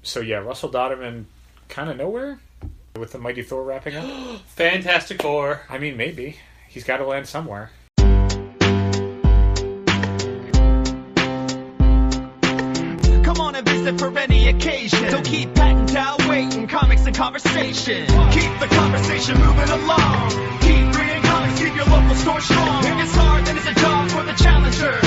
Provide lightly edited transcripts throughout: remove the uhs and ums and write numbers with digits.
So yeah, Russell Dodderman kind of nowhere with the Mighty Thor wrapping up. Fantastic Four. I mean, maybe. He's got to land somewhere. Come on and visit for any occasion. Don't keep patting down waiting. Comics and conversation. Keep the conversation moving along. Keep reading comics, keep your local store strong. If it's hard, then it's a job for the challengers.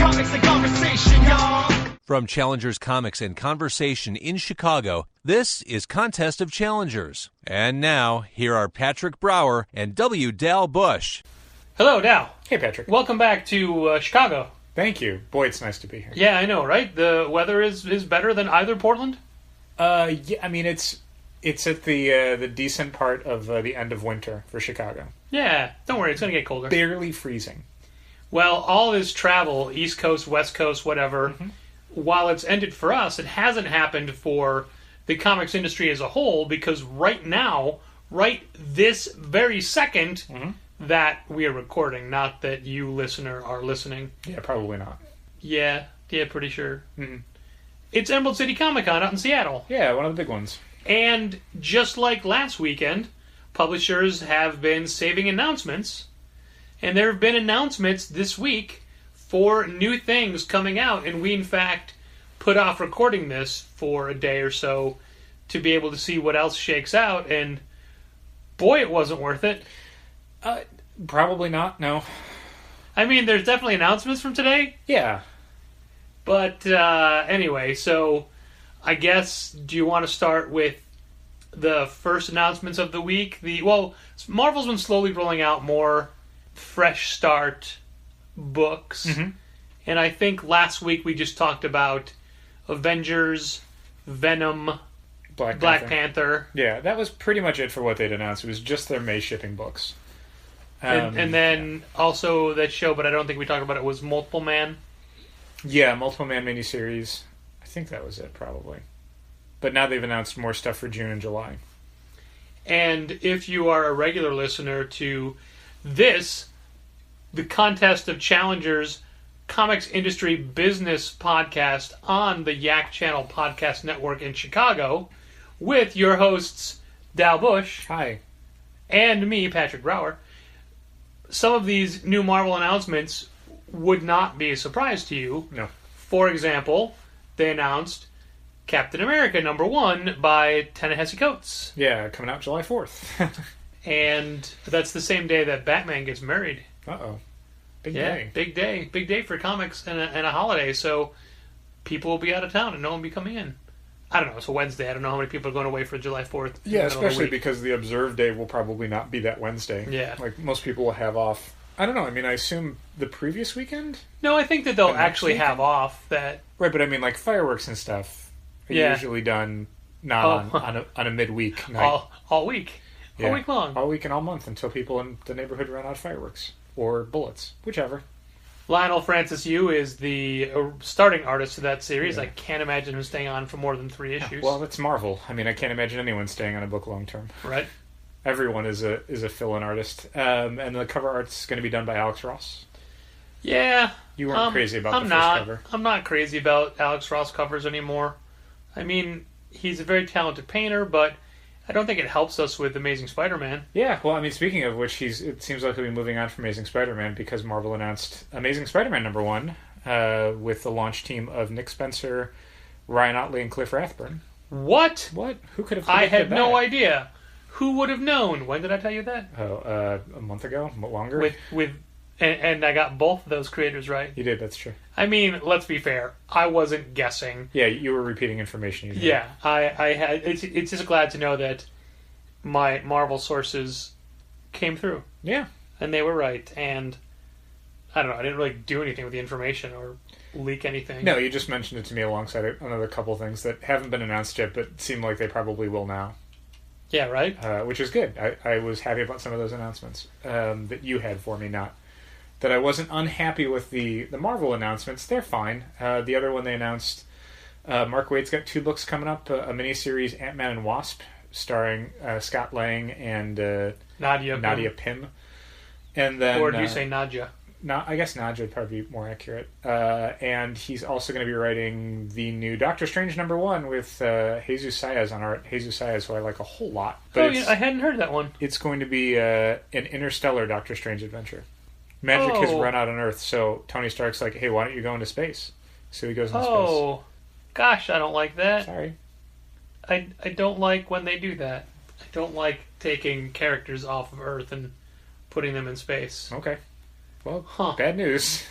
Comics and conversation, y'all. From Challengers Comics and Conversation in Chicago, this is Contest of Challengers. And now, here are Patrick Brower and W. Dal Bush. Hello, Dal. Hey, Patrick. Welcome back to Chicago. Thank you. Boy, it's nice to be here. Yeah, I know, right? The weather is better than either Portland? Yeah, I mean, it's at the decent part of the end of winter for Chicago. Yeah, don't worry, it's going to get colder. Barely freezing. Well, all this travel, East Coast, West Coast, whatever, while it's ended for us, it hasn't happened for the comics industry as a whole, because right now, right this very second, that we are recording, not that you, listener, are listening. Yeah, probably not. Yeah, pretty sure. It's Emerald City Comic Con out in Seattle. Yeah, one of the big ones. And just like last weekend, publishers have been saving announcements, and there have been announcements this week for new things coming out, and we in fact put off recording this for a day or so to be able to see what else shakes out, and boy, it wasn't worth it. Probably not, no. I mean, there's definitely announcements from today. Yeah. But anyway, so I guess, do you want to start with the first announcements of the week? Marvel's been slowly rolling out more fresh start books. And I think last week we just talked about Avengers, Venom, Black Panther. Yeah, that was pretty much it for what they'd announced. It was just their May shipping books. And then also that show, but I don't think we talked about it, was Multiple Man. Yeah, Multiple Man miniseries. I think that was it, probably. But now they've announced more stuff for June and July. And if you are a regular listener to this, the Contest of Challengers comics industry business podcast on the Yak Channel Podcast Network in Chicago, with your hosts, Dal Bush. Hi. And me, Patrick Brower. Some of these new Marvel announcements would not be a surprise to you. No. For example, they announced Captain America #1 by Ta-Nehisi Coates. Yeah, coming out July 4th. And that's the same day that Batman gets married. Uh-oh. Big day. Big day. Big day for comics and a holiday, so people will be out of town and no one will be coming in. I don't know, it's a Wednesday. I don't know how many people are going away for July 4th. Yeah, especially because the observed day will probably not be that Wednesday. Yeah. Like, most people will have off. I don't know, I mean, I assume the previous weekend? No, I think that they'll actually have off that. Right, but I mean, like, fireworks and stuff are usually done not on a midweek night. All week. All week long. All week and all month until people in the neighborhood run out of fireworks. Or bullets. Whichever. Lionel Francis Yu is the starting artist of that series. Yeah. I can't imagine him staying on for more than 3 issues. Well, it's Marvel. I mean, I can't imagine anyone staying on a book long term. Right. Everyone is a fill-in artist. And the cover art's going to be done by Alex Ross. Yeah. You weren't crazy about the first cover. I'm not crazy about Alex Ross covers anymore. I mean, he's a very talented painter, but I don't think it helps us with Amazing Spider-Man. Yeah, well, I mean, speaking of which, it seems like he'll be moving on from Amazing Spider-Man because Marvel announced Amazing Spider-Man #1 with the launch team of Nick Spencer, Ryan Ottley, and Cliff Rathburn. What? What? Who could have predicted I had that? no idea. Who would have known? When did I tell you that? Oh, a month ago? Longer? And I got both of those creators right. You did, that's true. I mean, let's be fair. I wasn't guessing. Yeah, you were repeating information. Yeah, I had. It's just glad to know that my Marvel sources came through. Yeah. And they were right. And I don't know, I didn't really do anything with the information or leak anything. No, you just mentioned it to me alongside another couple things that haven't been announced yet, but seem like they probably will now. Yeah, right? Which is good. I was happy about some of those announcements that you had for me, not that I wasn't unhappy with the Marvel announcements. They're fine. The other one they announced, Mark Waid's got 2 books coming up, a miniseries Ant-Man and Wasp, starring Scott Lang and Nadia Pym. And then, or do you say Nadia? I guess Nadja would probably be more accurate. And he's also going to be writing the new Doctor Strange #1 with Jesus Saez on art. Jesus Saez, who I like a whole lot. But I hadn't heard that one. It's going to be an interstellar Doctor Strange adventure. Magic has run out on Earth, so Tony Stark's like, hey, why don't you go into space? So he goes into space. Oh, gosh, I don't like that. Sorry. I don't like when they do that. I don't like taking characters off of Earth and putting them in space. Okay. Well, bad news.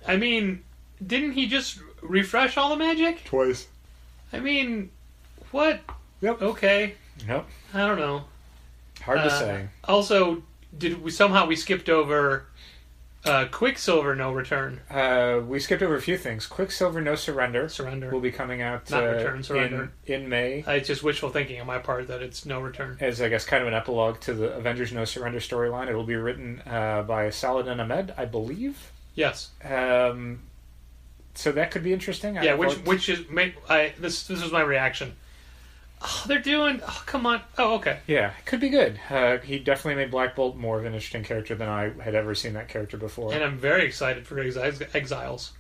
I mean, didn't he just refresh all the magic? Twice. I mean, what? Yep. Okay. Yep. I don't know. Hard to say. Also, we skipped over Quicksilver No Return. We skipped over a few things. Quicksilver No Surrender. Surrender. Will be coming out Not Return, Surrender. in May. It's just wishful thinking on my part that it's No Return. As, I guess, kind of an epilogue to the Avengers No Surrender storyline. It will be written by Saladin Ahmed, I believe. Yes. So that could be interesting. Yeah, which is... This was my reaction. Oh, they're doing... Oh, come on. Oh, okay. Yeah, it could be good. He definitely made Black Bolt more of an interesting character than I had ever seen that character before. And I'm very excited for Exiles.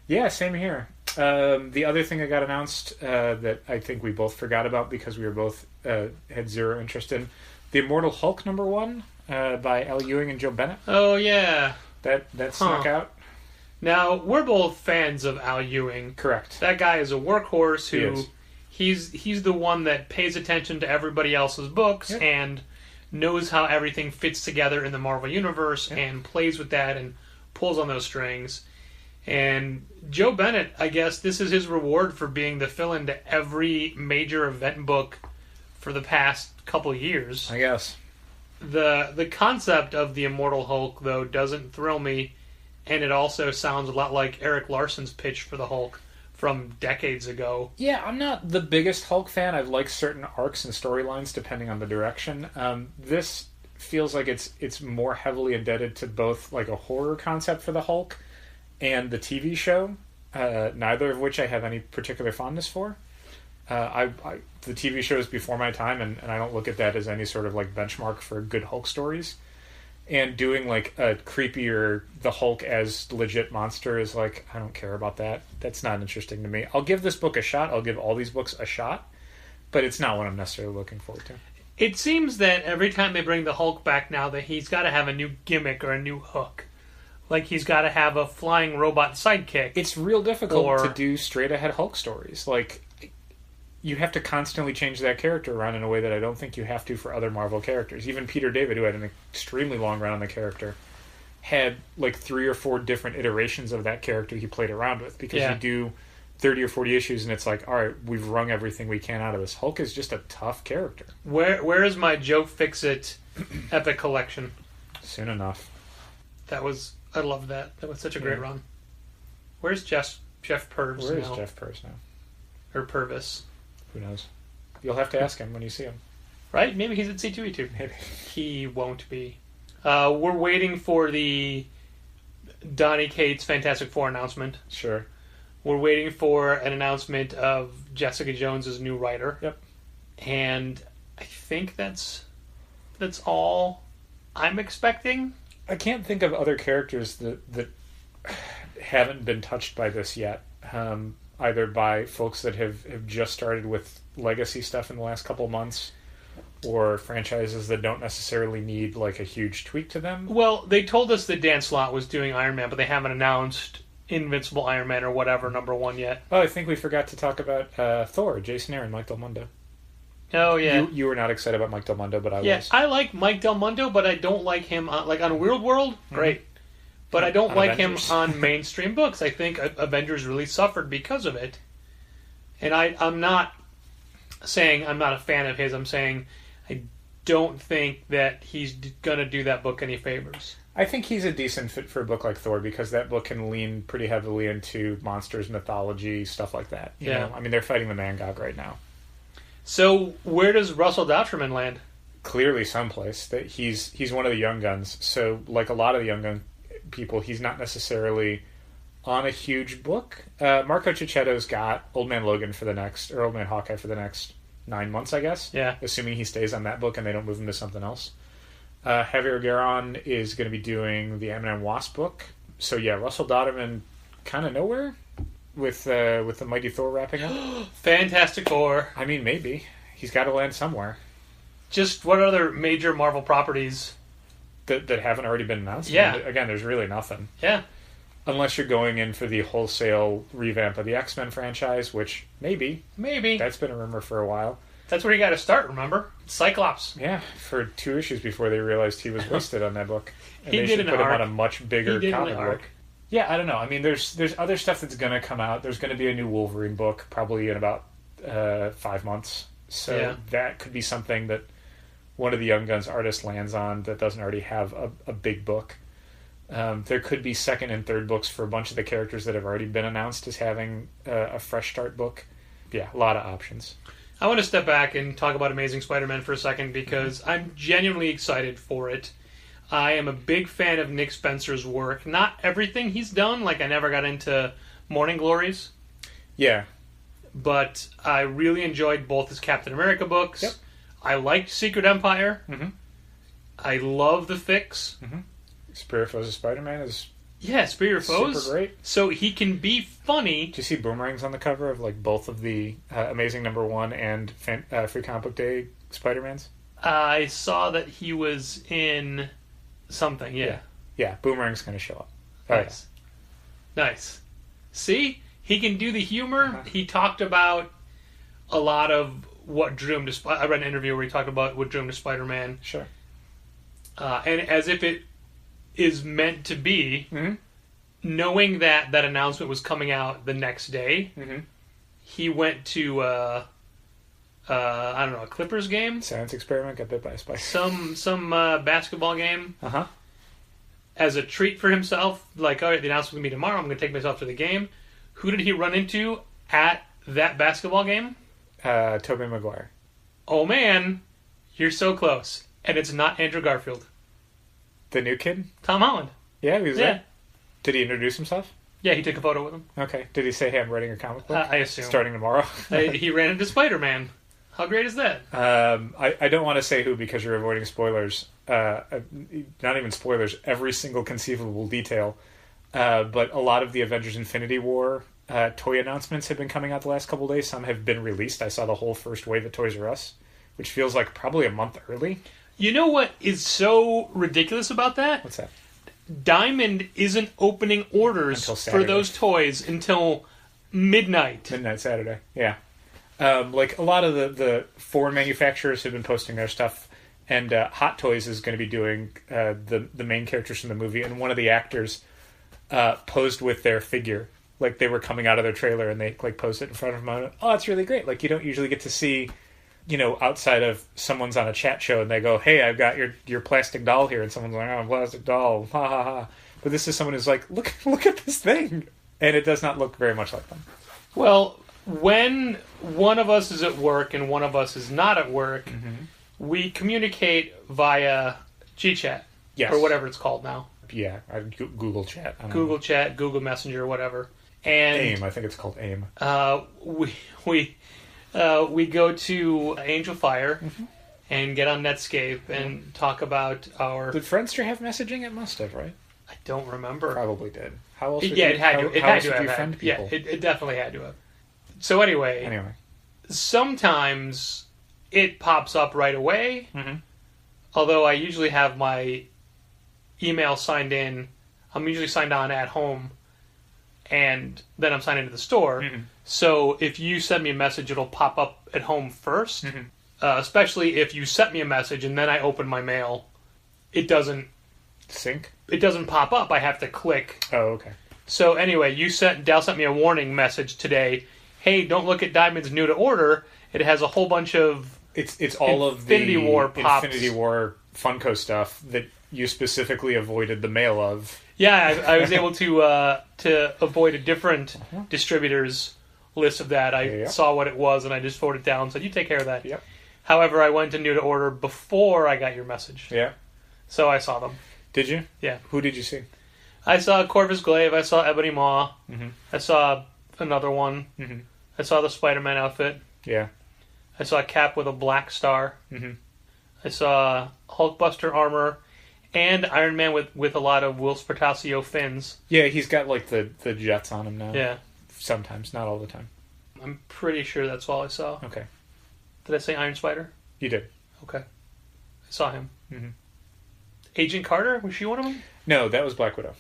Yeah, same here. The other thing that got announced that I think we both forgot about because we were both had zero interest in, The Immortal Hulk #1 by Al Ewing and Joe Bennett. Oh, yeah. That snuck out. Now, we're both fans of Al Ewing. Correct. That guy is a workhorse who... He is. He's the one that pays attention to everybody else's books and knows how everything fits together in the Marvel Universe and plays with that and pulls on those strings. And Joe Bennett, I guess this is his reward for being the fill-in to every major event book for the past couple years. I guess. The concept of the Immortal Hulk, though, doesn't thrill me, and it also sounds a lot like Eric Larson's pitch for the Hulk from decades ago. Yeah, I'm not the biggest Hulk fan. I've liked certain arcs and storylines depending on the direction. This feels like it's more heavily indebted to both like a horror concept for the Hulk and the TV show, neither of which I have any particular fondness for. The TV show is before my time, and I don't look at that as any sort of like benchmark for good Hulk stories. And doing like a creepier the Hulk as legit monster is like, I don't care about that. That's not interesting to me. I'll give this book a shot. I'll give all these books a shot, but it's not what I'm necessarily looking forward to. It seems that every time they bring the Hulk back now, that he's got to have a new gimmick or a new hook. Like he's got to have a flying robot sidekick. It's real difficult to do straight ahead Hulk stories. Like, you have to constantly change that character around in a way that I don't think you have to for other Marvel characters. Even Peter David, who had an extremely long run on the character, had like 3 or 4 different iterations of that character he played around with. Because you do 30 or 40 issues and it's like, all right, we've wrung everything we can out of this. Hulk is just a tough character. Where is my Joe Fixit Epic Collection? Soon enough. I love that. That was such a great run. Where's Jeff Purves Where now? is Jeff Purves now? Or Purvis? Who knows? You'll have to ask him when you see him. Right? Maybe he's at C2E2. Maybe. He won't be. We're waiting for the Donny Cates Fantastic Four announcement. Sure. We're waiting for an announcement of Jessica Jones' new writer. Yep. And I think that's all I'm expecting. I can't think of other characters that haven't been touched by this yet. Either by folks that have just started with legacy stuff in the last couple months, or franchises that don't necessarily need like a huge tweak to them. Well, they told us that Dan Slott was doing Iron Man, but they haven't announced Invincible Iron Man or whatever #1 yet. Oh, I think we forgot to talk about Thor, Jason Aaron, Mike Del Mundo. Oh yeah, you were not excited about Mike Del Mundo, but I was. Yeah, I like Mike Del Mundo, but I don't like him on Weird World. Great. But I don't like Avengers. him on mainstream books. I think Avengers really suffered because of it. And I'm not saying I'm not a fan of his. I'm saying I don't think that he's going to do that book any favors. I think he's a decent fit for a book like Thor because that book can lean pretty heavily into monsters, mythology, stuff like that. You know? I mean, they're fighting the Mangog right now. So where does Russell Dauterman land? Clearly someplace. That he's one of the young guns. So like a lot of the young gun people, he's not necessarily on a huge book. Marco Cicchetto's got Old Man Logan Old Man Hawkeye for the next 9 months, I guess. Yeah. Assuming he stays on that book and they don't move him to something else. Javier Garron is going to be doing the Ant-Man and Wasp book. So yeah, Russell Dodderman kind of nowhere with the Mighty Thor wrapping up. Fantastic Four. I mean, maybe. He's got to land somewhere. Just what other major Marvel properties that haven't already been announced? Yeah. I mean, again, there's really nothing. Yeah. Unless you're going in for the wholesale revamp of the X-Men franchise, which maybe. That's been a rumor for a while. That's where you got to start, remember? Cyclops. Yeah, for 2 issues before they realized he was wasted on that book. And He they did should an put him arc. on a much bigger He did comic an book. arc. Yeah, I don't know. I mean, there's other stuff that's going to come out. There's going to be a new Wolverine book, probably in about 5 months. So Yeah. that could be something that one of the Young Guns artists lands on that doesn't already have a big book. There could be second and third books for a bunch of the characters that have already been announced as having a fresh start book. Yeah, a lot of options. I want to step back and talk about Amazing Spider-Man for a second because I'm genuinely excited for it. I am a big fan of Nick Spencer's work. Not everything he's done, like I never got into Morning Glories, Yeah. but I really enjoyed both his Captain America books. Yep. I liked Secret Empire. Mm-hmm. I love The Fix. Spirit Foes of Spider-Man is Yeah, Spirit Foes. super great. So he can be funny. Did you see Boomerang's on the cover of like both of the Amazing #1 and Free Comic Book Day Spider-Mans? I saw that he was in something, yeah. Yeah, Boomerang's going to show up. Nice. Nice. See? He can do the humor. He talked about a lot of what drew him to... I read an interview where he talked about what drew him to Spider-Man. Sure. And as if it is meant to be, Mm-hmm. knowing that that announcement was coming out the next day, he went to, I don't know, a Clippers game? Science experiment got bit by a spider. Some basketball game. Uh-huh. As a treat for himself, like, all right, the announcement's going to be tomorrow, I'm going to take myself to the game. Who did he run into at that basketball game? Tobey Maguire. Oh man, you're so close. And it's not Andrew Garfield. The new kid? Tom Holland. Yeah, he was Yeah. there. Did he introduce himself? Yeah, he took a photo with him. Okay. Did he say, hey, I'm writing a comic book? I assume. Starting tomorrow? He ran into Spider-Man. How great is that? I don't want to say who because you're avoiding spoilers. Not even spoilers. Every single conceivable detail. But a lot of the Avengers Infinity War toy announcements have been coming out the last couple of days. Some have been released. I saw the whole first wave at Toys R Us, which feels like probably a month early. You know what is so ridiculous about that? What's that? Diamond isn't opening orders Until for Saturday. those toys until midnight. Midnight Saturday. Yeah. Like a lot of the foreign manufacturers have been posting their stuff, and Hot Toys is going to be doing the main characters from the movie, and one of the actors posed with their figure, like they were coming out of their trailer, and they like posed it in front of them. Oh, it's really great! Like you don't usually get to see, outside of someone's on a chat show and they go, "Hey, I've got your plastic doll here," and someone's like, "Oh, plastic doll, ha ha ha." But this is someone who's like, "Look at this thing," and it does not look very much like them. Well, when one of us is at work and one of us is not at work, we communicate via GChat. Yes. Or whatever it's called now. Yeah, Google Chat. I don't Google know. Chat, Google Messenger, whatever. And AIM. I think it's called AIM. we go to Angel Fire and get on Netscape and talk about our... Did Friendster have messaging? It must have, right? I don't remember. Probably did. How else? Would Yeah, you, it had how, to. It how had else to would have you had. friend Yeah, people? it definitely had to have. So anyway, sometimes it pops up right away. Although I usually have my email signed in. I'm usually signed on at home, and then I'm signed into the store. So if you send me a message, it'll pop up at home first. Especially if you sent me a message and then I open my mail, it doesn't Sync? pop up. I have to click. Oh, okay. So anyway, Dal sent me a warning message today. Hey, don't look at Diamond's new to order. It has a whole bunch of It's all of the Infinity War pops. Infinity War Funko stuff that you specifically avoided the mail of. Yeah, I was able to avoid a different distributor's list of that. I saw what it was and I just forwarded it down and said, you take care of that. Yep. However, I went to new to order before I got your message. Yeah. So I saw them. Did you? Yeah. Who did you see? I saw Corvus Glaive. I saw Ebony Maw. I saw another one. I saw the Spider-Man outfit. Yeah. I saw a Cap with a black star. I saw Hulkbuster armor and Iron Man with a lot of Will Spartacio fins. Yeah, he's got like the jets on him now. Yeah. Sometimes, not all the time. I'm pretty sure that's all I saw. Okay. Did I say Iron Spider? You did. Okay. I saw him. Mm-hmm. Agent Carter? Was she one of them? No, that was Black Widow.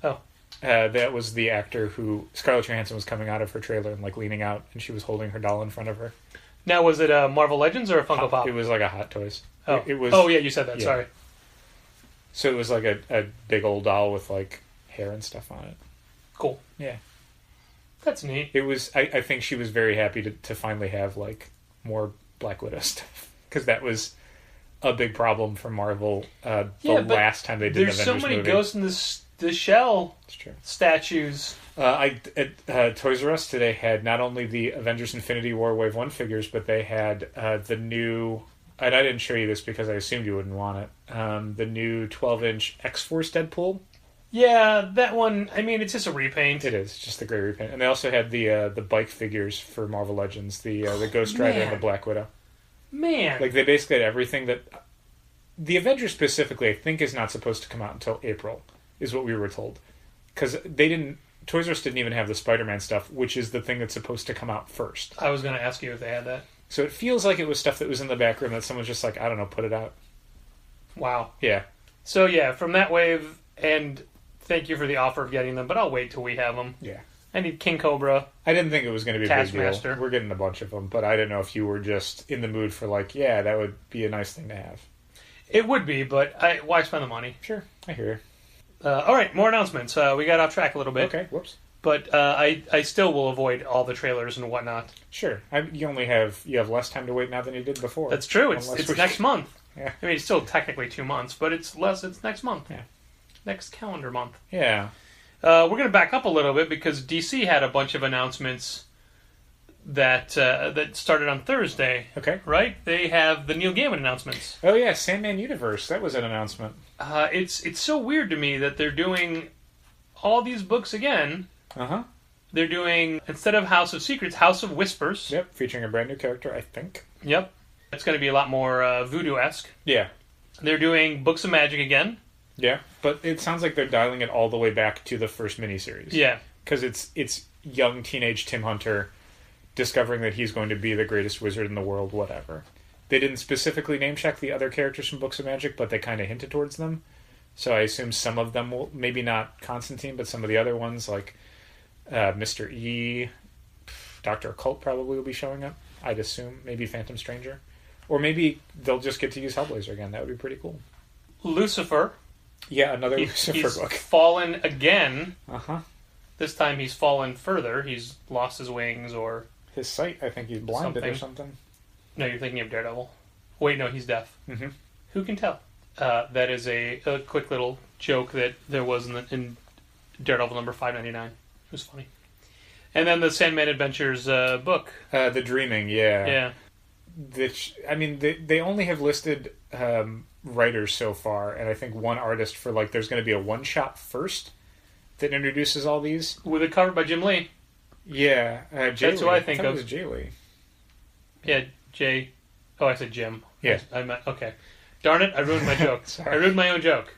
Oh. That was the actor who Scarlett Johansson was coming out of her trailer and like leaning out, and she was holding her doll in front of her. Now, was it a Marvel Legends or a Funko Pop? It was like a Hot Toys. Oh, it was. Oh yeah, you said that. Yeah. Sorry. So it was like a big old doll with like hair and stuff on it. Cool. Yeah. That's neat. It was. I think she was very happy to finally have like more Black Widow stuff, because that was a big problem for Marvel last time they did an Avengers movie. There's so many movie. Ghost in the Shell statues. At Toys R Us today had not only the Avengers Infinity War Wave 1 figures, but they had the new... And I didn't show you this because I assumed you wouldn't want it. The new 12-inch X-Force Deadpool. Yeah, that one, I mean, it's just a repaint. It is, just the gray repaint. And they also had the bike figures for Marvel Legends, the Ghost Rider and the Black Widow. Man. Like, they basically had everything that... The Avengers specifically, I think, is not supposed to come out until April, is what we were told. Because they didn't... Toys R Us didn't even have the Spider-Man stuff, which is the thing that's supposed to come out first. I was going to ask you if they had that. So it feels like it was stuff that was in the back room that someone's just like, I don't know, put it out. Wow. Yeah. So yeah, from that wave, and thank you for the offer of getting them, but I'll wait till we have them. Yeah. I need King Cobra. I didn't think it was going to be a big Taskmaster. deal. We're getting a bunch of them, but I didn't know if you were just in the mood for like, yeah, that would be a nice thing to have. It would be, but why spend the money? Sure, I hear you. All right, more announcements. We got off track a little bit. Okay, whoops. But I still will avoid all the trailers and whatnot. Sure. You have less time to wait now than you did before. That's true. It's next month. Yeah. I mean, it's still technically 2 months, but it's next month. Yeah. Next calendar month. Yeah. We're going to back up a little bit because DC had a bunch of announcements that started on Thursday. Okay. Right? They have the Neil Gaiman announcements. Oh yeah, Sandman Universe. That was an announcement. It's so weird to me that they're doing all these books again. Uh-huh. They're doing, instead of House of Secrets, House of Whispers. Yep, featuring a brand new character, I think. Yep. It's going to be a lot more voodoo-esque. Yeah. They're doing Books of Magic again. Yeah, but it sounds like they're dialing it all the way back to the first miniseries. Yeah. Because it's young teenage Tim Hunter discovering that he's going to be the greatest wizard in the world, whatever. They didn't specifically name-check the other characters from Books of Magic, but they kind of hinted towards them. So I assume some of them will, maybe not Constantine, but some of the other ones, like Mr. E, Dr. Occult probably will be showing up, I'd assume. Maybe Phantom Stranger. Or maybe they'll just get to use Hellblazer again. That would be pretty cool. Lucifer. Yeah, another Lucifer he's book. Fallen again. Uh-huh. This time he's fallen further. He's lost his wings or... His sight, I think he's blinded or something. No, you're thinking of Daredevil. Wait, no, he's deaf. Mm-hmm. Who can tell? That is a quick little joke that there was in Daredevil number 599. It was funny. And then the Sandman Adventures book. The Dreaming, yeah. Yeah. They only have listed writers so far, and I think one artist for, like, there's going to be a one-shot first that introduces all these. With a cover by Jim Lee. Yeah. Jay That's Lee. who I think thought of. It was Jay Lee. Yeah, Jay. Oh, I said Jim. Yeah. I meant, okay. Darn it, I ruined my joke. I ruined my own joke.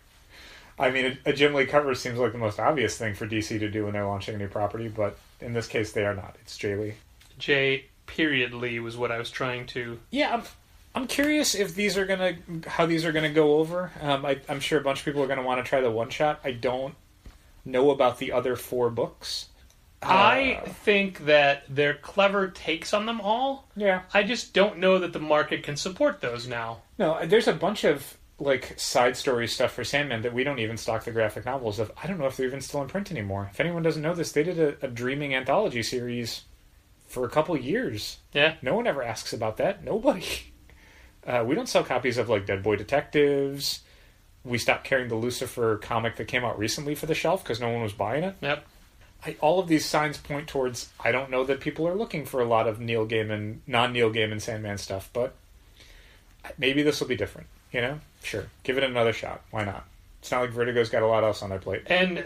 I mean, a Jim Lee cover seems like the most obvious thing for DC to do when they're launching a new property, but in this case, they are not. It's Jay Lee. J. Lee was what I was trying to... Yeah, I'm curious if how these are gonna go over. I'm sure a bunch of people are gonna want to try the one shot. I don't know about the other 4 books. I think that they're clever takes on them all. Yeah. I just don't know that the market can support those now. No, there's a bunch of like side story stuff for Sandman that we don't even stock the graphic novels of. I don't know if they're even still in print anymore. If anyone doesn't know this, they did a Dreaming anthology series for a couple years. Yeah. No one ever asks about that. Nobody. We don't sell copies of like Dead Boy Detectives. We stopped carrying the Lucifer comic that came out recently for the shelf because no one was buying it. Yep. All of these signs point towards, I don't know that people are looking for a lot of non-Neil Gaiman Sandman stuff, but maybe this will be different, you know? Sure. Give it another shot. Why not? It's not like Vertigo's got a lot else on their plate. And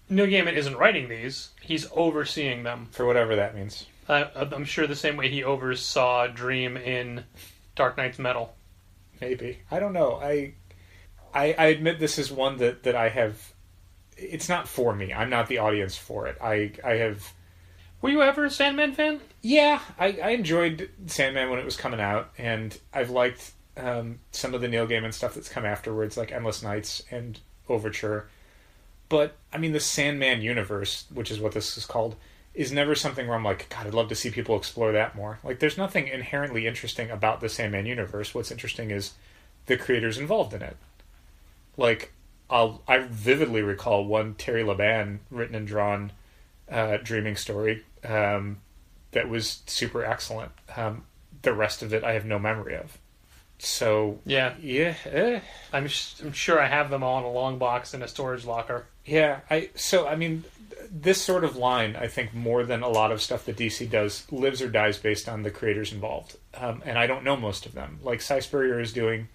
Neil Gaiman isn't writing these. He's overseeing them. For whatever that means. I'm sure the same way he oversaw Dream in Dark Knight's Metal. Maybe. I don't know. I admit this is one that I have... It's not for me. I'm not the audience for it. I have... Were you ever a Sandman fan? Yeah, I enjoyed Sandman when it was coming out, and I've liked some of the Neil Gaiman stuff that's come afterwards, like Endless Nights and Overture. But, I mean, the Sandman universe, which is what this is called, is never something where I'm like, God, I'd love to see people explore that more. Like, there's nothing inherently interesting about the Sandman universe. What's interesting is the creators involved in it. Like, I vividly recall one Terry Laban written and drawn dreaming story that was super excellent. The rest of it I have no memory of. So yeah. I'm sure I have them all in a long box in a storage locker. Yeah, I mean, this sort of line, I think, more than a lot of stuff that DC does, lives or dies based on the creators involved. And I don't know most of them. Like, Cy Spurrier is doing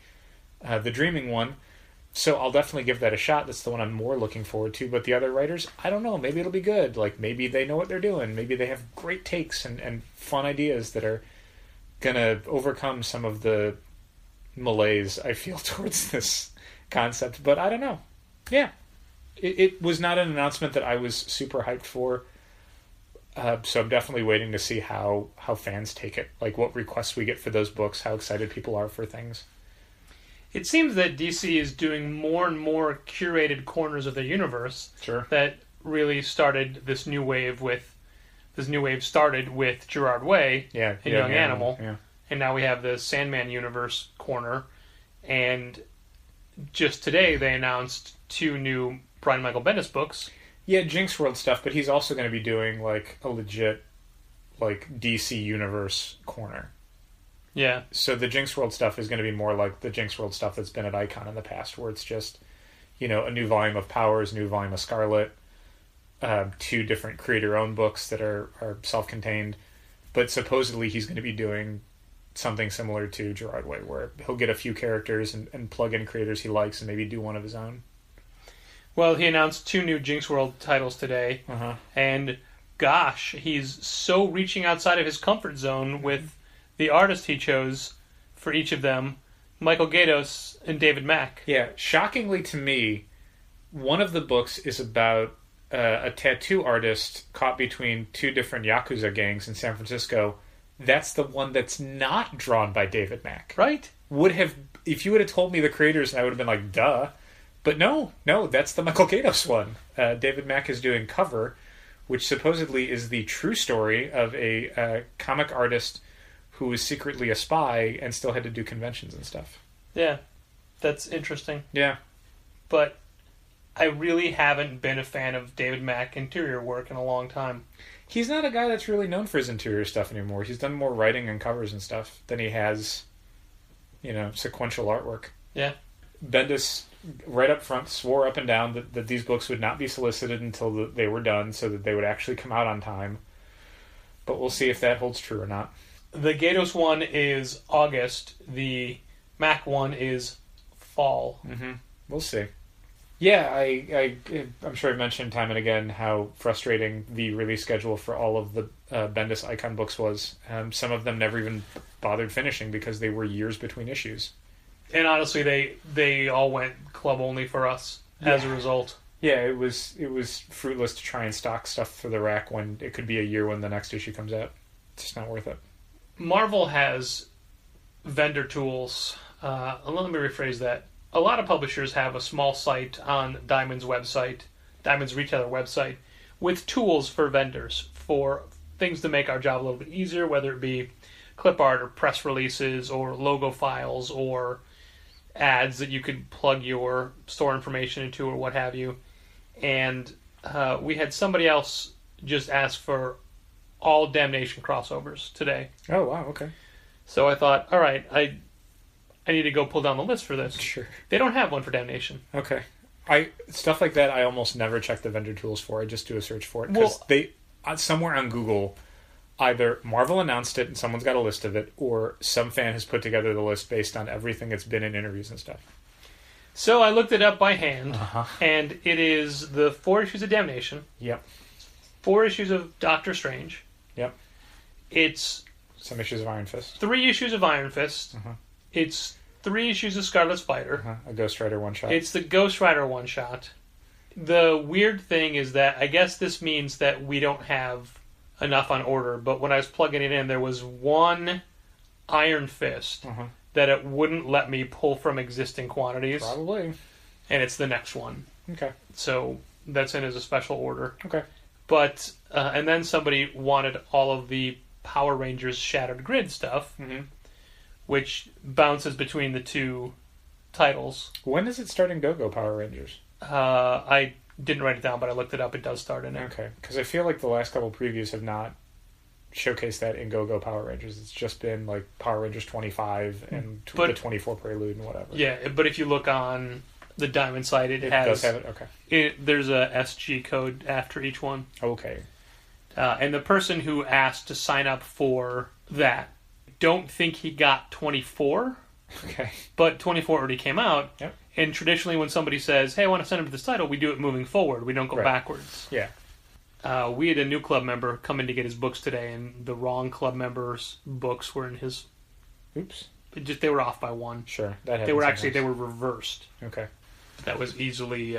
the Dreaming one, so I'll definitely give that a shot. That's the one I'm more looking forward to. But the other writers, I don't know. Maybe it'll be good. Like, maybe they know what they're doing. Maybe they have great takes and fun ideas that are going to overcome some of the malaise I feel towards this concept. But I don't know. Yeah. It was not an announcement that I was super hyped for. So I'm definitely waiting to see how fans take it. Like, what requests we get for those books, how excited people are for things. It seems that DC is doing more and more curated corners of the universe. Sure. That really started this new wave started with Gerard Way and Young Animal. Yeah. And now we have the Sandman universe corner. And just today they announced 2 new Brian Michael Bendis books. Yeah, Jinx World stuff, but he's also going to be doing like a legit like DC universe corner. Yeah. So the Jinx World stuff is going to be more like the Jinx World stuff that's been at Icon in the past, where it's just, a new volume of Powers, new volume of Scarlet, 2 different creator-owned books that are self-contained. But supposedly he's going to be doing something similar to Gerard Way, where he'll get a few characters and plug in creators he likes and maybe do one of his own. Well, he announced 2 new Jinx World titles today, and gosh, he's so reaching outside of his comfort zone with the artist he chose for each of them, Michael Gaidos and David Mack. Yeah, shockingly to me, one of the books is about a tattoo artist caught between 2 different Yakuza gangs in San Francisco. That's the one that's not drawn by David Mack. Right? If you would have told me the creators, I would have been like, duh. But no, that's the Michael Gaidos one. David Mack is doing cover, which supposedly is the true story of a comic artist who was secretly a spy and still had to do conventions and stuff. Yeah, that's interesting. Yeah. But I really haven't been a fan of David Mack interior work in a long time. He's not a guy that's really known for his interior stuff anymore. He's done more writing and covers and stuff than he has, sequential artwork. Yeah. Bendis, right up front, swore up and down that these books would not be solicited until they were done, so that they would actually come out on time. But we'll see if that holds true or not. The Gaidos one is August. The Mac one is fall. Mm-hmm. We'll see. Yeah, I'm sure I've mentioned time and again how frustrating the release schedule for all of the Bendis Icon books was. Some of them never even bothered finishing because they were years between issues. And honestly, they all went club only for us as a result. Yeah, it was fruitless to try and stock stuff for the rack when it could be a year when the next issue comes out. It's just not worth it. Marvel has vendor tools. Let me rephrase that. A lot of publishers have a small site on Diamond's website, Diamond's retailer website, with tools for vendors, for things to make our job a little bit easier, whether it be clip art or press releases or logo files or ads that you could plug your store information into or what have you. And we had somebody else just ask for all Damnation crossovers today. Oh, wow, okay. So I thought, all right, I need to go pull down the list for this. Sure. They don't have one for Damnation. Okay. Stuff like that I almost never check the vendor tools for. I just do a search for it. Because they, somewhere on Google, either Marvel announced it and someone's got a list of it, or some fan has put together the list based on everything that's been in interviews and stuff. So I looked it up by hand, and it is the 4 issues of Damnation. Yep. 4 issues of Doctor Strange. Yep. It's some issues of Iron Fist. 3 issues of Iron Fist. It's 3 issues of Scarlet Spider. A Ghost Rider one-shot. It's the Ghost Rider one-shot. The weird thing is that I guess this means that we don't have enough on order, but when I was plugging it in, there was one Iron Fist that it wouldn't let me pull from existing quantities. Probably. And it's the next one. Okay. So that's in as a special order. Okay. But, and then somebody wanted all of the Power Rangers Shattered Grid stuff, which bounces between the 2 titles. When does it start in Go-Go Power Rangers? I didn't write it down, but I looked it up. It does start in it. Okay. Because I feel like the last couple previews have not showcased that in Go-Go Power Rangers. It's just been like Power Rangers 25 and the 24 Prelude and whatever. Yeah, but if you look on the Diamond site, it does have it? Okay. There's a SG code after each one. Okay. And the person who asked to sign up for that, don't think he got 24. Okay. But 24 already came out. Yep. And traditionally when somebody says, hey, I want to send him to this title, we do it moving forward. We don't go backwards. Yeah. We had a new club member come in to get his books today, and the wrong club member's books were in his... Oops. They were off by 1. Sure. That they were sometimes. they were reversed. Okay. That was easily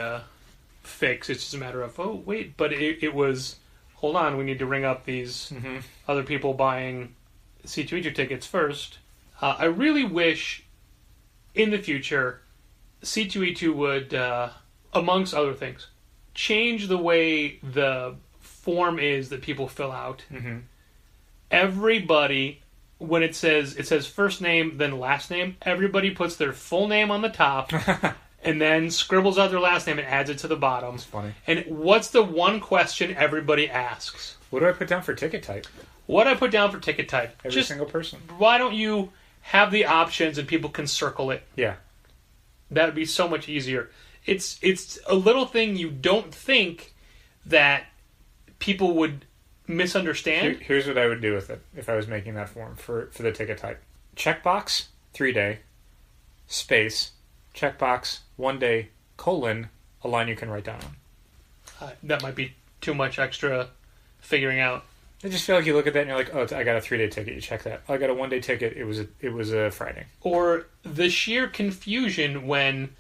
fixed. It's just a matter of, oh, wait, but it was, hold on, we need to ring up these other people buying C2E2 tickets first. I really wish, in the future, C2E2 would, amongst other things, change the way the form is that people fill out. Everybody, when it says first name, then last name, everybody puts their full name on the top and then scribbles out their last name and adds it to the bottom. That's funny. And what's the one question everybody asks? What do I put down for ticket type? What I put down for ticket type? Every single person. Why don't you have the options and people can circle it? Yeah. That would be so much easier. It's a little thing you don't think that people would misunderstand. Here's what I would do with it if I was making that form for the ticket type. Checkbox, 3-day, space, checkbox, 1-day, colon, a line you can write down on. That might be too much extra figuring out. I just feel like you look at that and you're like, oh, I got a 3-day ticket. You check that. Oh, I got a 1-day ticket. It was a Friday. Or the sheer confusion when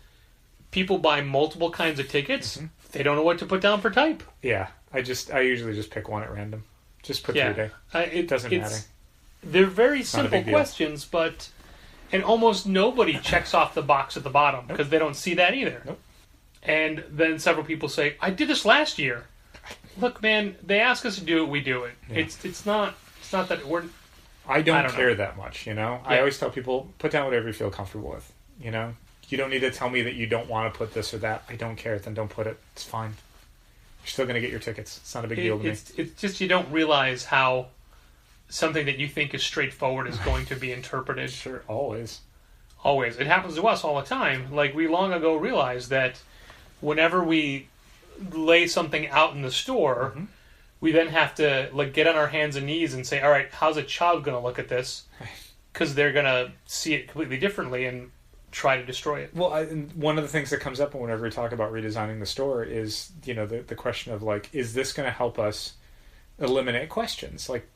people buy multiple kinds of tickets. They don't know what to put down for type. Yeah, I usually just pick one at random. Just put 3-day. It doesn't matter. They're very simple questions, and almost nobody checks off the box at the bottom because they don't see that either. Nope. And then several people say, I did this last year. Look, man, they ask us to do it, we do it. Yeah. It's not that we're... I don't care that much, you know? Yeah. I always tell people, put down whatever you feel comfortable with, you know? You don't need to tell me that you don't want to put this or that. I don't care, then don't put it. It's fine. You're still going to get your tickets. It's not a big deal to me. It's just you don't realize how something that you think is straightforward is going to be interpreted. Sure, always. Always. It happens to us all the time. Like, we long ago realized that whenever we lay something out in the store, we then have to get on our hands and knees and say, all right, how's a child going to look at this? Because they're going to see it completely differently and try to destroy it. Well, one of the things that comes up whenever we talk about redesigning the store is, the question of, is this going to help us eliminate questions? Like,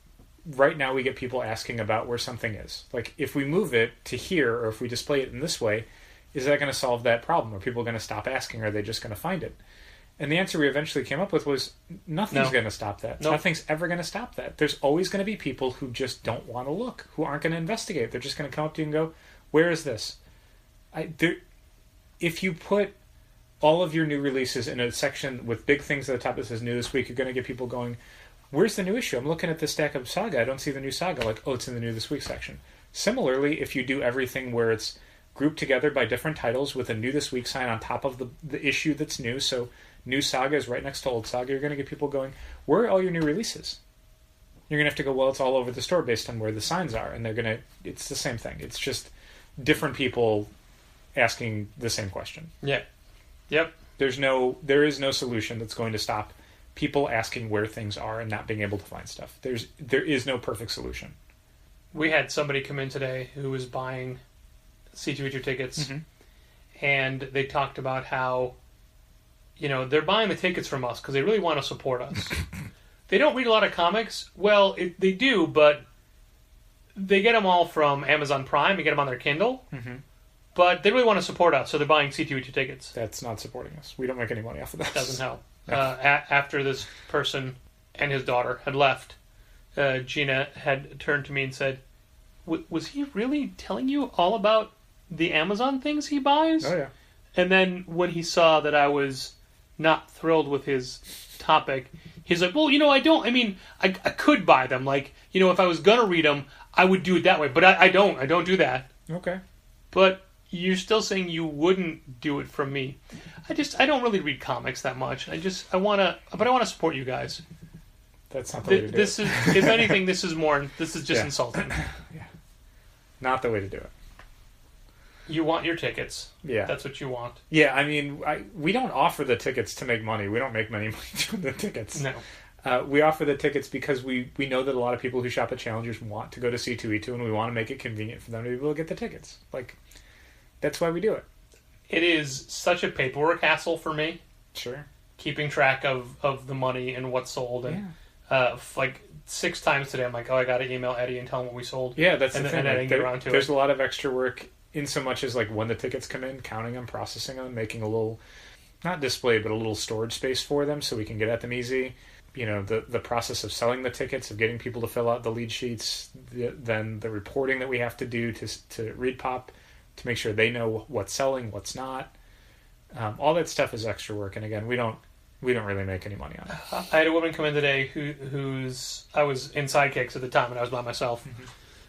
right now we get people asking about where something is. Like, if we move it to here, or if we display it in this way, is that going to solve that problem? Are people going to stop asking, or are they just going to find it? And the answer we eventually came up with was, nothing's going to stop that. Nope. Nothing's ever going to stop that. There's always going to be people who just don't want to look, who aren't going to investigate. They're just going to come up to you and go, where is this? If you put all of your new releases in a section with big things at the top that says new this week, you're going to get people going, where's the new issue? I'm looking at this stack of Saga. I don't see the new Saga. Like, oh, it's in the new this week section. Similarly, if you do everything where it's grouped together by different titles with a new this week sign on top of the issue that's new, so new Saga is right next to old Saga, you're going to get people going, where are all your new releases? You're going to have to go, well, it's all over the store based on where the signs are. And it's the same thing. It's just different people asking the same question. Yeah. Yep. There is no solution that's going to stop people asking where things are and not being able to find stuff. There is no perfect solution. We had somebody come in today who was buying C2E2 tickets, and they talked about how, they're buying the tickets from us because they really want to support us. They don't read a lot of comics. Well, they do, but they get them all from Amazon Prime. They get them on their Kindle. But they really want to support us, so they're buying C2E2 tickets. That's not supporting us. We don't make any money off of this. Doesn't help. No. After this person and his daughter had left, Gina had turned to me and said, was he really telling you all about the Amazon things he buys? Oh, yeah. And then when he saw that I was not thrilled with his topic, he's like, well, I could buy them. Like, if I was going to read them, I would do it that way. But I don't. I don't do that. Okay. But you're still saying you wouldn't do it from me. I don't really read comics that much. I want to support you guys. That's not the way to do it. If anything, this is just insulting. Yeah. Not the way to do it. You want your tickets. Yeah. That's what you want. Yeah, I mean, we don't offer the tickets to make money. We don't make any money doing the tickets. No. We offer the tickets because we know that a lot of people who shop at Challengers want to go to C2E2, and we want to make it convenient for them to be able to get the tickets. Like, that's why we do it. It is such a paperwork hassle for me. Sure. Keeping track of the money and what's sold. And, like 6 times today, I'm like, I got to email Eddie and tell him what we sold. Yeah, that's the thing. And I didn't get around to it. There's a lot of extra work in so much as, like, when the tickets come in, counting them, processing them, making a little, not display, but a little storage space for them so we can get at them easy. The process of selling the tickets, of getting people to fill out the lead sheets, then the reporting that we have to do to ReadPop to make sure they know what's selling, what's not. All that stuff is extra work, and again, we don't really make any money on it. I had a woman come in today who's I was in Sidekicks at the time, and I was by myself. Mm-hmm.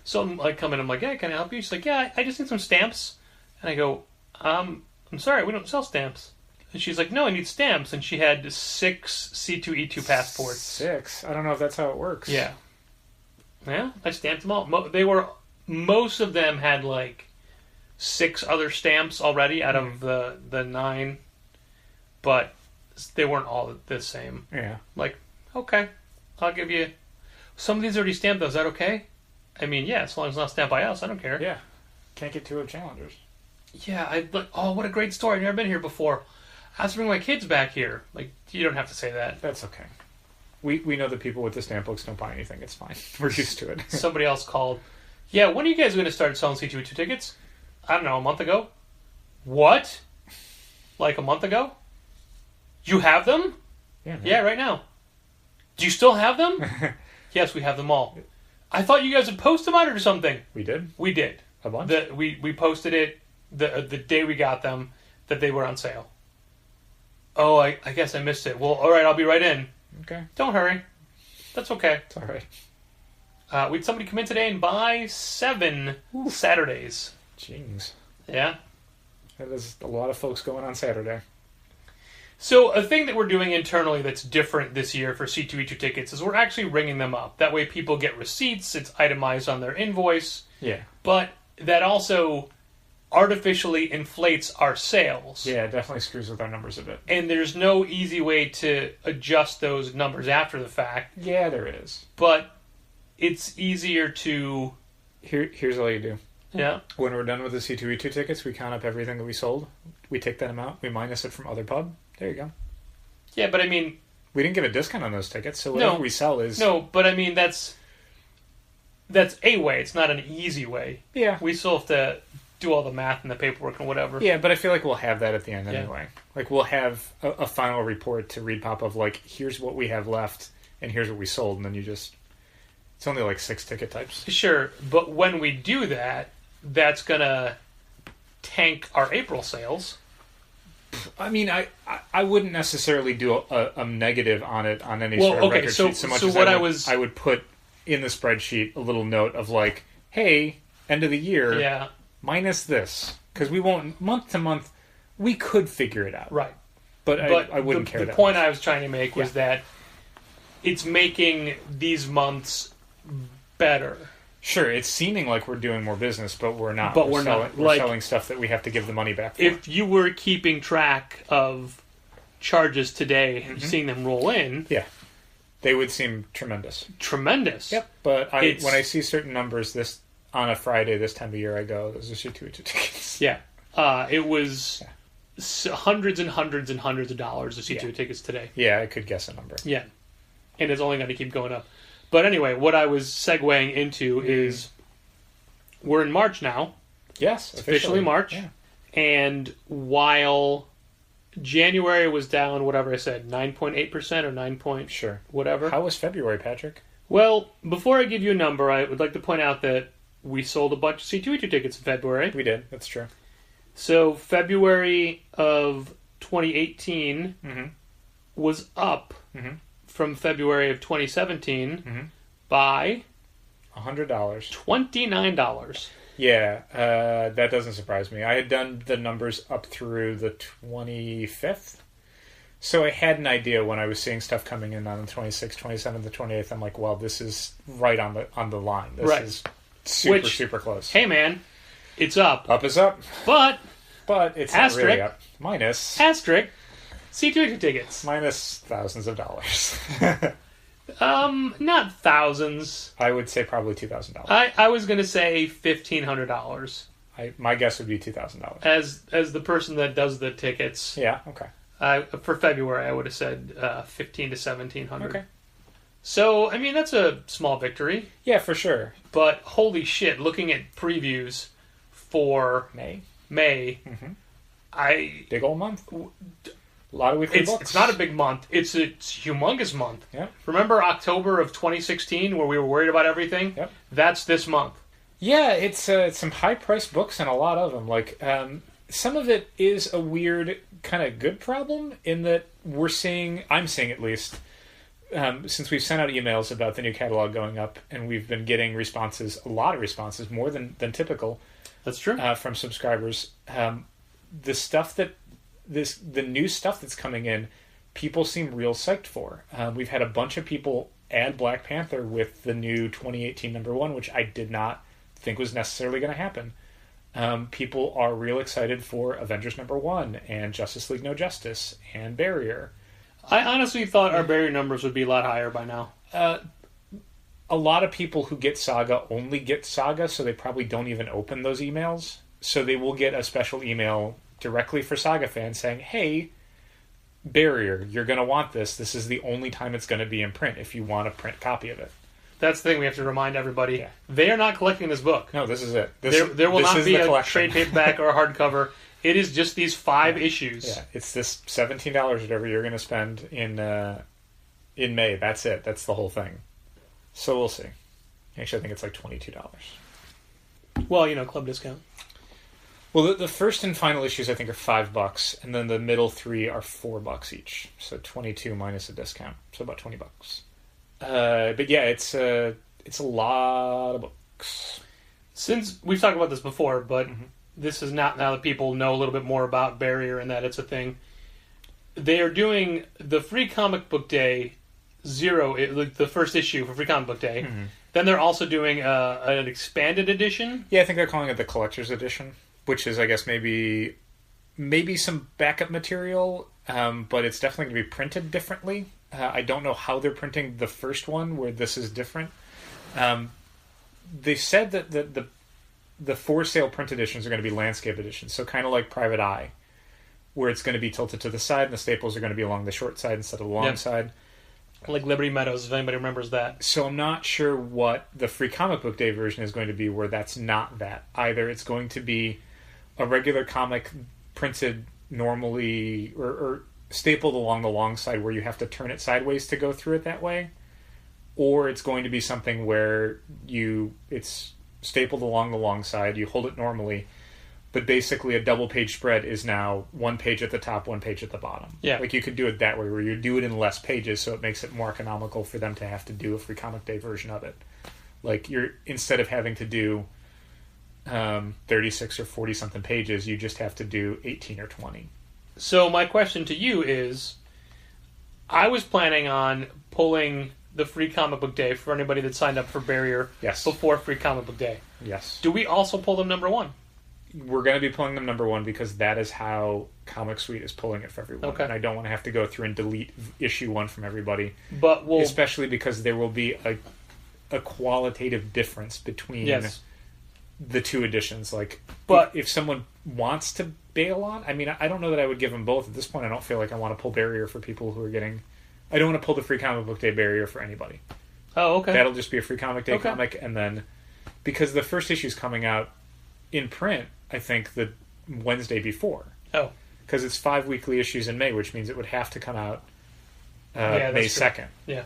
So I'm like, come in, I'm like, hey, can I help you? She's like, yeah, I just need some stamps. And I go, I'm sorry, we don't sell stamps. And she's like, no, I need stamps. And she had 6 C2E2 passports. 6? I don't know if that's how it works. Yeah. Yeah, I stamped them all. Most of them had like 6 other stamps already out of the 9. But they weren't all the same. Yeah. Like, okay, I'll give you... Some of these already stamped, though. Is that okay? I mean, yeah, as long as it's not stamped by us, I don't care. Yeah. Can't get to it Challengers. Yeah, I'd like, oh, what a great story. I've never been here before. I have to bring my kids back here. Like, you don't have to say that. That's okay. We know that people with the stamp books don't buy anything. It's fine. We're used to it. Somebody else called. Yeah, when are you guys going to start selling C2E2 tickets? I don't know, a month ago? What? Like a month ago? You have them? Yeah, yeah, right now. Do you still have them? Yes, we have them all. I thought you guys would post them on it or something. We did? We did. A bunch? We posted it the day we got them, that they were on sale. Oh, I guess I missed it. Well, all right, I'll be right in. Okay. Don't hurry. That's okay. It's all right. We had somebody come in today and buy 7 Saturdays. Jeez. Yeah. There's a lot of folks going on Saturday. So a thing that we're doing internally that's different this year for C2E2 tickets is we're actually ringing them up. That way people get receipts. It's itemized on their invoice. Yeah. But that also artificially inflates our sales. Yeah, it definitely screws with our numbers a bit. And there's no easy way to adjust those numbers after the fact. Yeah, there is. But it's easier to... Here's all you do. Yeah. When we're done with the C2E2 tickets, we count up everything that we sold. We take that amount. We minus it from other pub. There you go. Yeah, but I mean... We didn't give a discount on those tickets, so whatever we sell is... No, but I mean, that's a way. It's not an easy way. Yeah. We still have to do all the math and the paperwork and whatever. Yeah, but I feel like we'll have that at the end anyway. Like, we'll have a final report to ReadPop of, like, here's what we have left, and here's what we sold, and then you just... It's only like 6 ticket types. Sure, but when we do that, that's going to tank our April sales. I mean, I wouldn't necessarily do a negative on it on any sort of record sheet so much as I would put in the spreadsheet a little note of like, hey, end of the year, minus this. Because we won't, month to month, we could figure it out. Right. But I wouldn't care that much. The point I was trying to make was that it's making these months better. Sure, it's seeming like we're doing more business, but we're not. But we're not. We're selling stuff that we have to give the money back for. If you were keeping track of charges today and seeing them roll in... Yeah, they would seem tremendous. Tremendous. Yep, but when I see certain numbers this on a Friday this time of year, I go, those are C2E2 tickets. Yeah. It was hundreds and hundreds and hundreds of dollars of C2E2 tickets today. Yeah, I could guess a number. Yeah. And it's only going to keep going up. But anyway, what I was segueing into is we're in March now, Yes, It's officially March. Yeah. And while January was down, whatever I said, 9.8% or 9 point Sure. whatever. How was February, Patrick? Well, before I give you a number, I would like to point out that we sold a bunch of C2E2 tickets in February. We did. That's true. So February of 2018 was up from February of 2017 by $100. $29. Yeah, that doesn't surprise me. I had done the numbers up through the 25th, so I had an idea when I was seeing stuff coming in on the 26th, 27th, the 28th. I'm like, well, this is right on the line. This is super close. Hey, man, it's up. Up is up, But it's not really up. Minus C2E2 tickets. minus thousands of dollars. Not thousands. I would say probably $2,000. I was going to say $1,500. My guess would be $2,000. As the person that does the tickets. Yeah. Okay. For February, I would have said $1,500 to $1,700. Okay. So, I mean, that's a small victory. Yeah, for sure. But holy shit, looking at previews for May, Big old month. A lot of weekly books. It's not a big month. It's a humongous month. Yep. Remember October of 2016 where we were worried about everything? Yep. That's this month. Yeah, it's some high-priced books and a lot of them. Like, some of it is a weird kind of good problem in that I'm seeing at least, since we've sent out emails about the new catalog going up, and we've been getting a lot of responses, more than typical. That's true. From subscribers. The stuff the new stuff that's coming in, people seem real psyched for. We've had a bunch of people add Black Panther with the new 2018 #1, which I did not think was necessarily going to happen. People are real excited for Avengers #1 and Justice League No Justice and Barrier. I honestly thought our Barrier numbers would be a lot higher by now. A lot of people who get Saga only get Saga, so they probably don't even open those emails. So they will get a special email directly for Saga fans saying, hey, Barrier, you're going to want this. This is the only time it's going to be in print if you want a print copy of it. That's the thing we have to remind everybody. Yeah. They are not collecting this book. No, this is it. There will not be a collection. trade paperback or a hardcover. It is just these 5 issues. Yeah, it's this $17 whatever you're going to spend in May. That's it. That's the whole thing. So we'll see. Actually, I think it's like $22. Well, club discount. Well, the first and final issues I think are $5, and then the middle 3 are $4 each. So 22 minus a discount, so about $20. But yeah, it's a lot of books. Since we've talked about this before, but this is not now that people know a little bit more about Barrier and that it's a thing. They are doing the Free Comic Book Day 0, like the first issue for Free Comic Book Day. Then they're also doing an expanded edition. Yeah, I think they're calling it the Collector's Edition, which is, I guess, maybe some backup material, but it's definitely going to be printed differently. I don't know how they're printing the first one, where this is different. They said that the for-sale print editions are going to be landscape editions, so kind of like Private Eye, where it's going to be tilted to the side, and the staples are going to be along the short side instead of the long side. Like Liberty Meadows, if anybody remembers that. So I'm not sure what the Free Comic Book Day version is going to be, where that's not that. Either it's going to be a regular comic printed normally or stapled along the long side where you have to turn it sideways to go through it that way, or it's going to be something where it's stapled along the long side, you hold it normally, but basically a double page spread is now 1 page at the top, 1 page at the bottom. Yeah. Like you could do it that way, where you do it in less pages, so it makes it more economical for them to have to do a Free Comic Day version of it. Like instead of having to do 36 or 40 something pages, you just have to do 18 or 20. So my question to you is, I was planning on pulling the Free Comic Book Day for anybody that signed up for Barrier before Free Comic Book Day. Yes. Do we also pull them #1? We're going to be pulling them #1 because that is how Comic Suite is pulling it for everyone. Okay. And I don't want to have to go through and delete issue 1 from everybody. But especially because there will be a qualitative difference between the 2 editions. But if someone wants to bail on, I mean, I don't know that I would give them both. At this point, I don't feel like I want to pull Barrier for people who are getting... I don't want to pull the Free Comic Book Day Barrier for anybody. Oh, okay. That'll just be a Free Comic Day comic, and then... Because the first issue's coming out in print, I think, the Wednesday before. Oh. Because it's 5 weekly issues in May, which means it would have to come out Yeah, May that's true. 2nd. Yeah.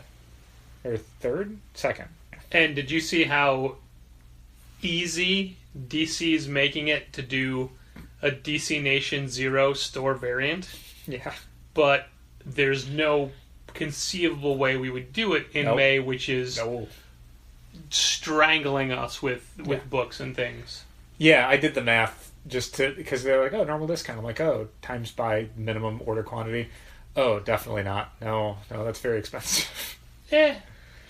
Or 3rd? 2nd. And did you see how easy DC's making it to do a DC Nation Zero store variant? Yeah. But there's no conceivable way we would do it in Nope. May, which is No. strangling us with Yeah. books and things. Yeah, I did the math just to... Because they're like, oh, normal discount. I'm like, oh, times by minimum order quantity. Oh, definitely not. No, that's very expensive. I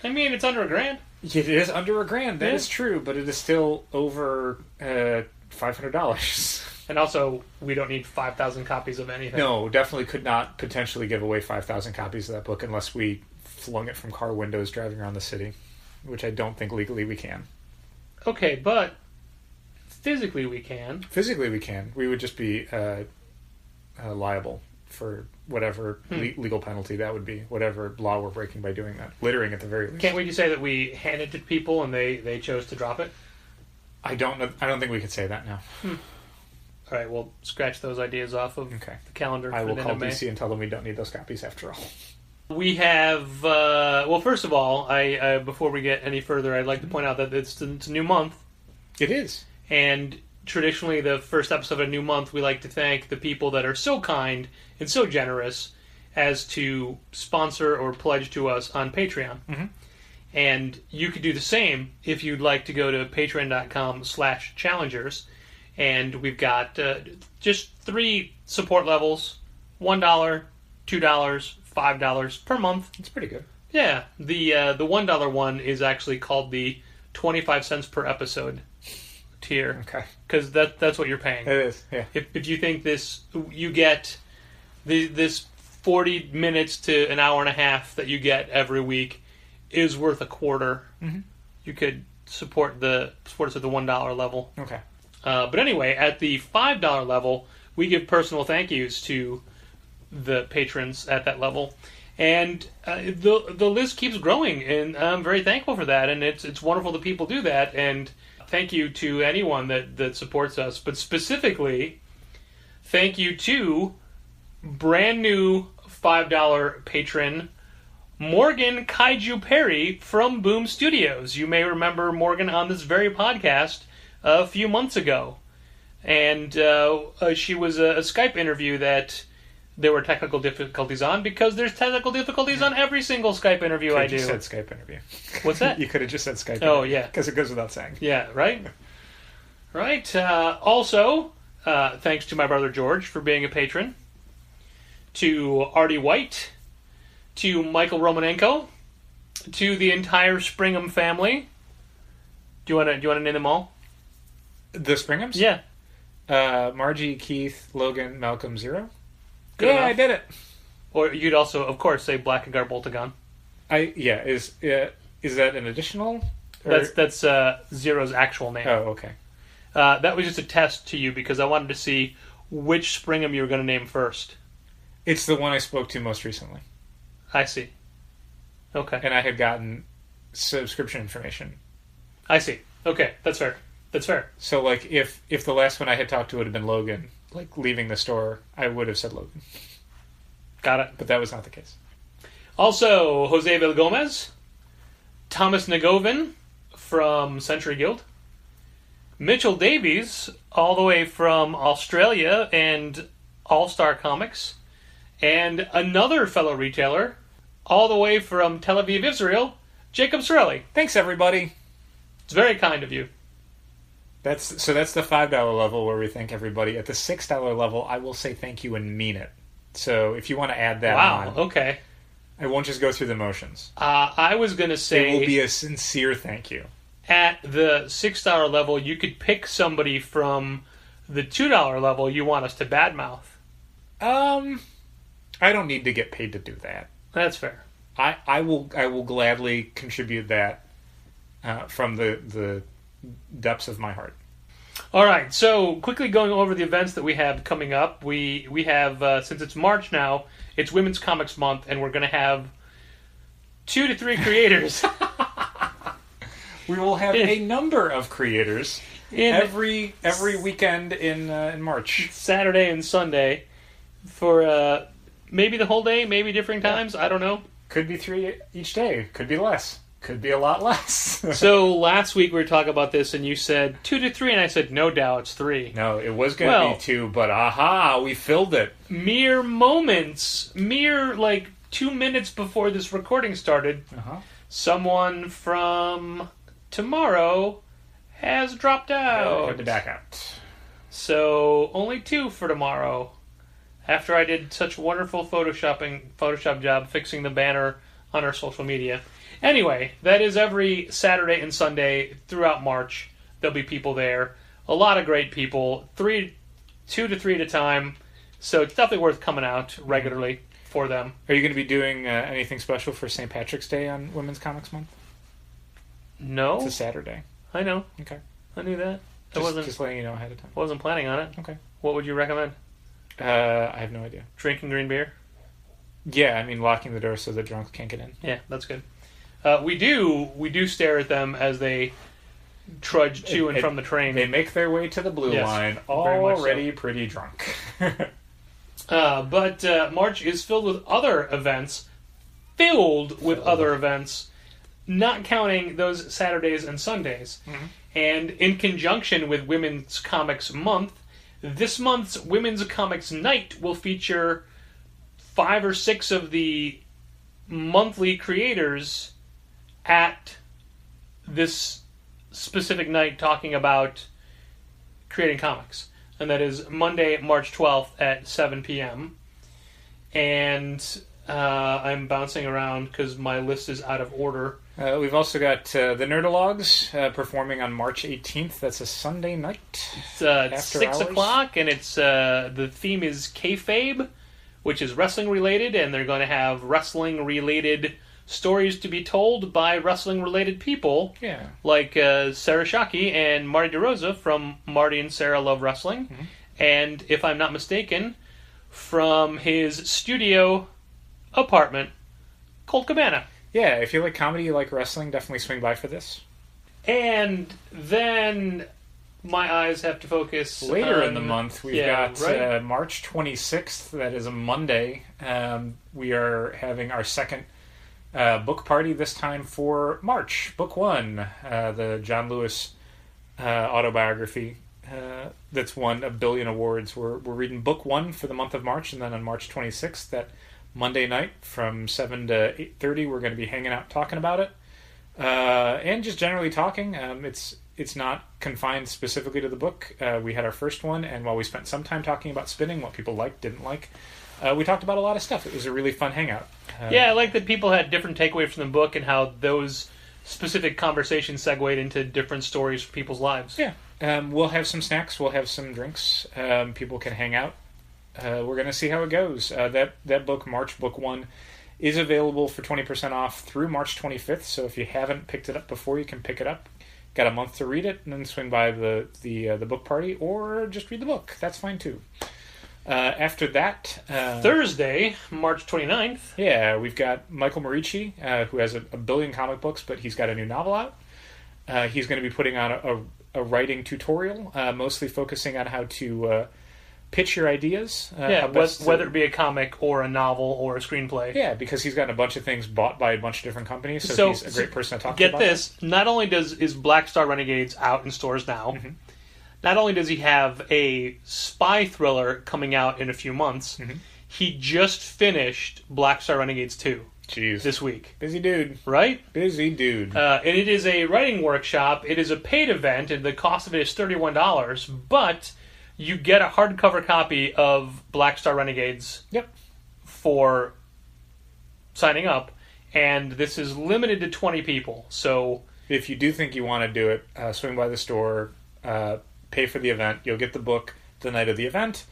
mean, it's under $1,000. It is under $1,000. That Yeah. is true, but it is still over $500. And also, we don't need 5,000 copies of anything. No, definitely could not potentially give away 5,000 copies of that book unless we flung it from car windows driving around the city, which I don't think legally we can. Okay, but physically we can. Physically we can. We would just be liable for whatever legal penalty that would be, whatever law we're breaking by doing that. Littering at the very least. Can't we just say that we hand it to people and they chose to drop it? I don't know. I don't think we could say that now. All right, we'll scratch those ideas off of Okay. the calendar. I for will the call end of May. DC and tell them we don't need those copies after all. We have, well, first of all, I before we get any further, I'd like to point out that it's a new month, It is. and traditionally the first episode of a new month, we like to thank the people that are so kind and so generous as to sponsor or pledge to us on Patreon. Mhm. And you could do the same if you'd like to go to patreon.com/challengers, and we've got just 3 support levels, $1, $2, $5 per month. It's pretty good. Yeah, the $1 one is actually called the 25 cents per episode tier, Okay. because that's what you're paying. It is, yeah. If you think you get this 40 minutes to an hour and a half that you get every week is worth a quarter, you could support us at the $1 level. Okay. But anyway, at the $5 level, we give personal thank yous to the patrons at that level, and the list keeps growing, and I'm very thankful for that. And it's wonderful that people do that. And thank you to anyone that supports us, but specifically, thank you to brand new $5 patron Morgan Kaiju Perry from Boom Studios. You may remember Morgan on this very podcast a few months ago. And she was a Skype interview that there were technical difficulties on, because there's technical difficulties on every single Skype interview I do. You said Skype interview. What's that? You could have just said Skype Oh, interview. yeah. Because it goes without saying. Yeah, right? Right. Also, thanks to my brother George for being a patron. To Artie White. To Michael Romanenko. To the entire Springham family. Do you want to name them all? The Springhams? Yeah. Margie, Keith, Logan, Malcolm, Zero. Good yeah, enough. I did it. Or you'd also, of course, say Blackagar Boltagon. Is that an additional? Or... That's Zero's actual name. Oh, okay. That was just a test to you, because I wanted to see which Springham you were going to name first. It's the one I spoke to most recently. I see. Okay. And I had gotten subscription information. I see. Okay, that's fair. That's fair. So, like, if the last one I had talked to would have been Logan, like, leaving the store, I would have said Logan. Got it. But that was not the case. Also, Jose Vilgomez, Thomas Nagovin from Century Guild, Mitchell Davies, all the way from Australia and All-Star Comics, and another fellow retailer, all the way from Tel Aviv, Israel, Jacob Sorelli. Thanks, everybody. It's very kind of you. That's the $5 level where we thank everybody. At the $6 level, I will say thank you and mean it. So if you want to add that Wow, on, okay. I won't just go through the motions. I was going to say... It will be a sincere thank you. At the $6 level, you could pick somebody from the $2 level you want us to badmouth. I don't need to get paid to do that. That's fair. I will gladly contribute that from the depths of my heart. All right, so quickly going over the events that we have coming up. We have, since it's March now, it's Women's Comics Month, and we're going to have 2 to 3 creators. We will have a number of creators every weekend in March. Saturday and Sunday for maybe the whole day, maybe different times. I don't know. Could be 3 each day. Could be less. Could be a lot less. So last week we were talking about this, and you said 2 to 3, and I said no doubt it's 3. No, it was going to be 2, but we filled it. Mere moments, like 2 minutes before this recording started, someone from tomorrow has dropped out. Had to back out. So only 2 for tomorrow. After I did such a wonderful Photoshop job fixing the banner on our social media. Anyway, that is every Saturday and Sunday throughout March. There'll be people there. A lot of great people. 2 to 3 at a time. So it's definitely worth coming out regularly for them. Are you going to be doing anything special for St. Patrick's Day on Women's Comics Month? No. It's a Saturday. I know. Okay. I knew that. Just letting you know ahead of time. I wasn't planning on it. Okay. What would you recommend? I have no idea. Drinking green beer? Yeah, I mean locking the door so the drunks can't get in. Yeah, that's good. We do stare at them as they trudge to and from the train. They make their way to the blue line, already pretty drunk. But March is filled with other events. Not counting those Saturdays and Sundays. Mm-hmm. And in conjunction with Women's Comics Month, this month's Women's Comics Night will feature 5 or 6 of the monthly creators at this specific night talking about creating comics. And that is Monday, March 12th at 7 p.m. And I'm bouncing around because my list is out of order. We've also got the Nerdologues performing on March 18th. That's a Sunday night. It's 6 o'clock, and it's the theme is kayfabe, which is wrestling related, and they're going to have wrestling related stories to be told by wrestling related people. Yeah. Like Sarah Shockey and Marty DeRosa from Marty and Sarah Love Wrestling. Mm-hmm. And if I'm not mistaken, from his studio apartment, Colt Cabana. Yeah, if you like comedy, you like wrestling, definitely swing by for this. And then my eyes have to focus later in the month. We've got March 26th. That is a Monday. We are having our second book party this time for March. Book 1, the John Lewis autobiography that's won a billion awards. We're reading book 1 for the month of March, and then on March 26th, that Monday night from 7 to 8:30, we're going to be hanging out talking about it, and just generally talking. It's not confined specifically to the book. We had our first one, and while we spent some time talking about spinning, what people liked, didn't like, we talked about a lot of stuff. It was a really fun hangout. I like that people had different takeaways from the book and how those specific conversations segued into different stories from people's lives. Yeah. We'll have some snacks. We'll have some drinks. People can hang out. We're going to see how it goes. That book, March Book 1, is available for 20% off through March 25th, so if you haven't picked it up before, you can pick it up. Got a month to read it, and then swing by the book party, or just read the book. That's fine, too. After that... Thursday, March 29th. Yeah, we've got Michael Morici, who has a billion comic books, but he's got a new novel out. He's going to be putting on a writing tutorial, mostly focusing on how to... pitch your ideas. Whether it be a comic or a novel or a screenplay. Yeah, because he's gotten a bunch of things bought by a bunch of different companies, so he's a great person to talk to about. Get this, not only is Black Star Renegades out in stores now, mm-hmm. not only does he have a spy thriller coming out in a few months, mm-hmm. he just finished Black Star Renegades 2. Jeez. This week. Busy dude. Right? Busy dude. And it is a writing workshop. It is a paid event, and the cost of it is $31, but... you get a hardcover copy of Black Star Renegades for signing up, and this is limited to 20 people. So if you do think you want to do it, swing by the store, pay for the event. You'll get the book the night of the event,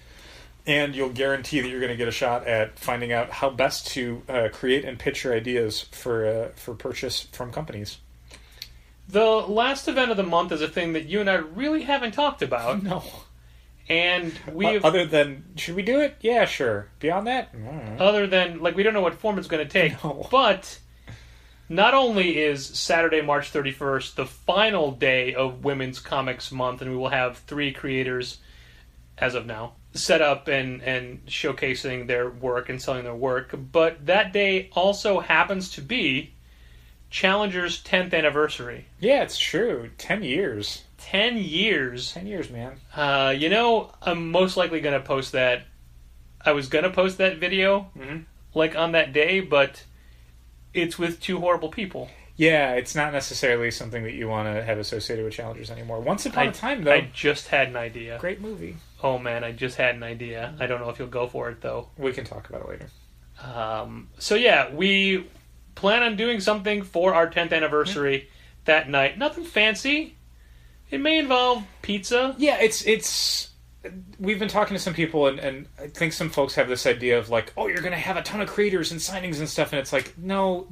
and you'll guarantee that you're going to get a shot at finding out how best to create and pitch your ideas for purchase from companies. The last event of the month is a thing that you and I really haven't talked about. No. And we've... other than, should we do it? Yeah, sure. Beyond that? Other than, we don't know what form it's going to take. No. But not only is Saturday, March 31st, the final day of Women's Comics Month, and we will have 3 creators, as of now, set up and showcasing their work and selling their work, but that day also happens to be Challenger's 10th anniversary. Yeah, it's true. 10 years. 10 years. 10 years, man. I'm most likely going to post that. I was going to post that video, on that day, but it's with 2 horrible people. Yeah, it's not necessarily something that you want to have associated with Challengers anymore. Once upon a time, though. I just had an idea. Great movie. Oh, man, I just had an idea. I don't know if you'll go for it, though. We can talk about it later. We plan on doing something for our 10th anniversary that night. Nothing fancy. It may involve pizza. Yeah, it's. We've been talking to some people, and I think some folks have this idea of like, oh, you're going to have a ton of creators and signings and stuff, and it's like, no,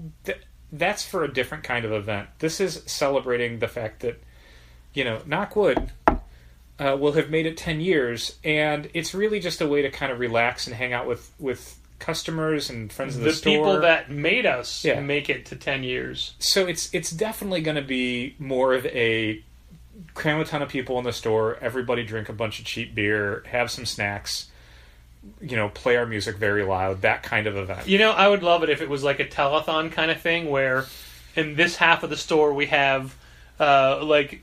that's for a different kind of event. This is celebrating the fact that, knock wood, we'll have made it 10 years, and it's really just a way to kind of relax and hang out with customers and friends of the store. The people that made us make it to 10 years. So it's definitely going to be more of a cram a ton of people in the store, everybody drink a bunch of cheap beer, have some snacks, play our music very loud, that kind of event. I would love it if it was like a telethon kind of thing where in this half of the store we have an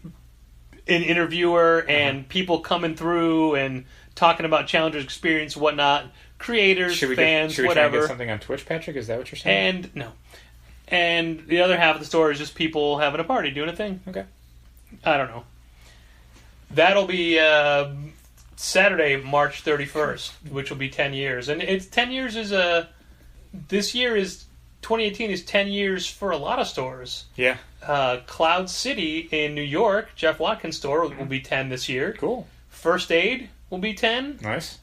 interviewer and people coming through and talking about Challenger's experience, whatnot, creators, fans, should we whatever. Try and get something on Twitch, Patrick? Is that what you're saying? And the other half of the store is just people having a party, doing a thing. Okay. I don't know. That'll be Saturday, March 31st, which will be 10 years. And it's 10 years this year is 2018 is 10 years for a lot of stores. Yeah. Cloud City in New York, Jeff Watkins' store, will be 10 this year. Cool. First Aid will be 10. Nice.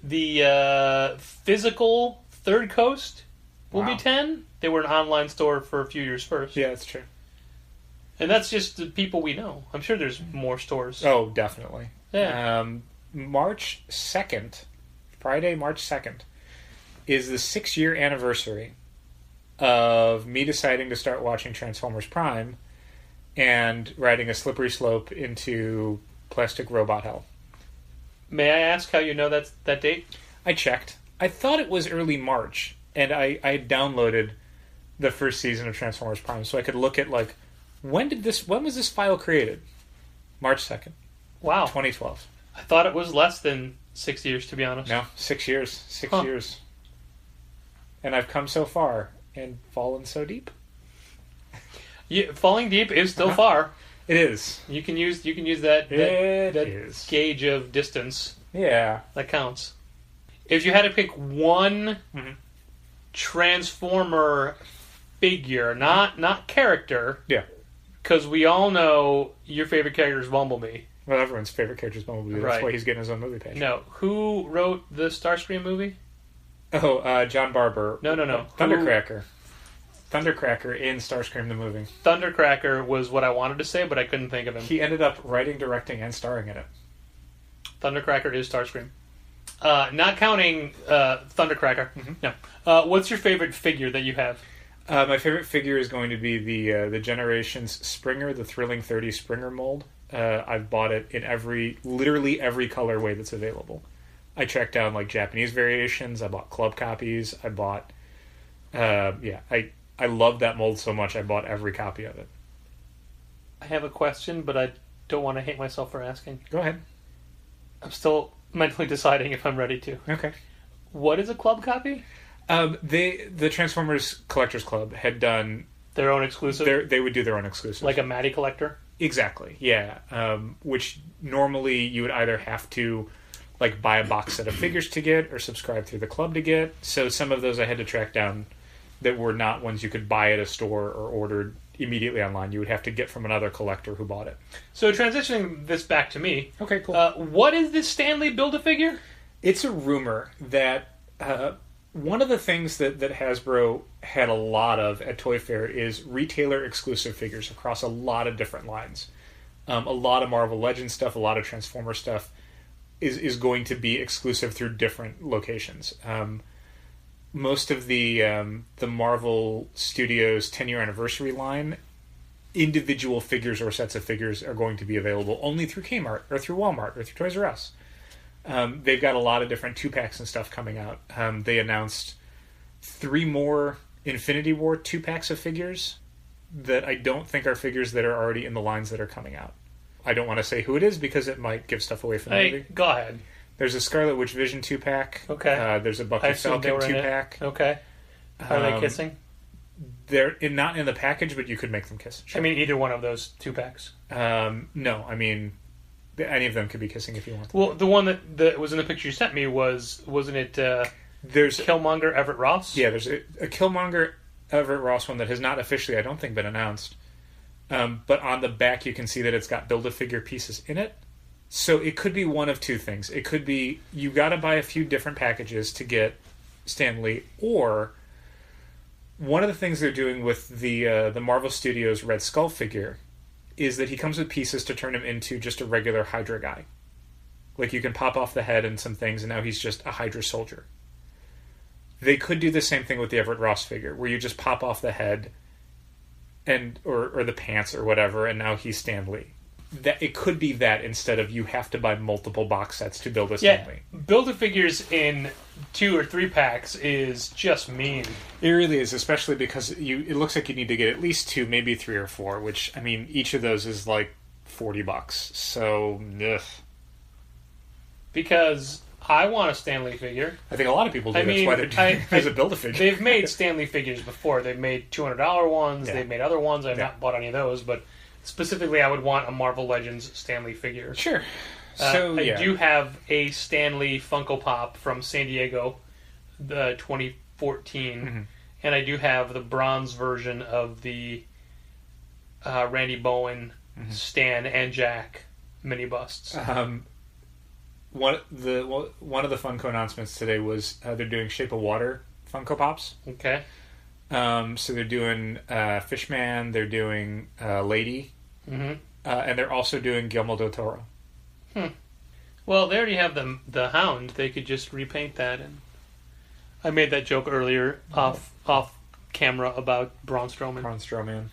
The physical Third Coast will be 10. They were an online store for a few years first. Yeah, that's true. And that's just the people we know. I'm sure there's more stores. Oh, definitely. Yeah. March 2nd, Friday, March 2nd, is the 6-year anniversary of me deciding to start watching Transformers Prime and riding a slippery slope into plastic robot hell. May I ask how you know that's that date? I checked. I thought it was early March, and I downloaded the first season of Transformers Prime so I could look at, when was this file created? March 2nd. Wow. 2012. I thought it was less than 6 years, to be honest. No, 6 years. 6 years. And I've come so far and fallen so deep. Falling deep is still far. It is. You can use that gauge of distance. Yeah. That counts. If you had to pick one Transformer figure, not character. Yeah. Because we all know your favorite character is Bumblebee. Well, everyone's favorite character is Bumblebee. That's why he's getting his own movie page. No. Who wrote the Starscream movie? Oh, John Barber. No. Thundercracker. Thundercracker in Starscream the movie. Thundercracker was what I wanted to say, but I couldn't think of him. He ended up writing, directing, and starring in it. Thundercracker is Starscream. Not counting Thundercracker. No. What's your favorite figure that you have? My favorite figure is going to be the Generations Springer, the Thrilling 30 Springer mold. I've bought it in literally every colorway that's available. I tracked down Japanese variations. I bought club copies. I bought, I love that mold so much. I bought every copy of it. I have a question, but I don't want to hate myself for asking. Go ahead. I'm still mentally deciding if I'm ready to. Okay. What is a club copy? The Transformers Collectors Club had done their own exclusive. They would do their own exclusive, like a Matty collector. Exactly. Yeah. Which normally you would either have to buy a box set of figures to get or subscribe through the club to get. So some of those I had to track down that were not ones you could buy at a store or ordered immediately online. You would have to get from another collector who bought it. So transitioning this back to me. Okay, cool. What is this Stanley Build-A-Figure? It's a rumor that one of the things that Hasbro had a lot of at Toy Fair is retailer exclusive figures across a lot of different lines. A lot of Marvel Legends stuff, a lot of Transformer stuff is going to be exclusive through different locations. most of the Marvel Studios 10-year anniversary line, individual figures or sets of figures are going to be available only through Kmart or through Walmart or through Toys R Us. They've got a lot of different 2-packs and stuff coming out. They announced 3 more Infinity War 2-packs of figures that I don't think are figures that are already in the lines that are coming out. I don't want to say who it is because it might give stuff away from the movie. Go ahead. There's a Scarlet Witch Vision 2-pack. Okay. There's a Bucky Falcon 2-pack. Okay. Are they kissing? They're not in the package, but you could make them kiss. Sure. I mean, either one of those 2-packs. No, I mean, any of them could be kissing if you want. Well, the one that was in the picture you sent me wasn't it? There's Killmonger Everett Ross. Yeah, there's a Killmonger Everett Ross one that has not officially, I don't think, been announced. But on the back, you can see that it's got Build-A-Figure pieces in it. So it could be one of two things. It could be you got to buy a few different packages to get Stan Lee, or one of the things they're doing with the Marvel Studios Red Skull figure is that he comes with pieces to turn him into just a regular Hydra guy. Like you can pop off the head and some things, and now he's just a Hydra soldier. They could do the same thing with the Everett Ross figure, where you just pop off the head and or the pants or whatever, and now he's Stan Lee. That it could be that instead of you have to buy multiple box sets to build a Stan Lee. Build-A-Figures in 2 or 3 packs is just mean. It really is, especially because it looks like you need to get at least 2, maybe 3 or 4. Which I mean, each of those is like $40. So, ugh. Because I want a Stan Lee figure. I think a lot of people do. That's why they're doing it as a Build-A-Figure. They've made Stan Lee figures before. They've made $200 ones. Yeah. They've made other ones. I've not bought any of those, but specifically, I would want a Marvel Legends Stan Lee figure. Sure. So I do have a Stan Lee Funko Pop from San Diego, the 2014, and I do have the bronze version of the Randy Bowen, Stan, and Jack mini busts. One of the Funko announcements today was they're doing Shape of Water Funko Pops. Okay. So they're doing Fishman, they're doing Lady, and they're also doing Guillermo del Toro. Well, they already have the Hound. They could just repaint that. And I made that joke earlier off camera about Braun Strowman.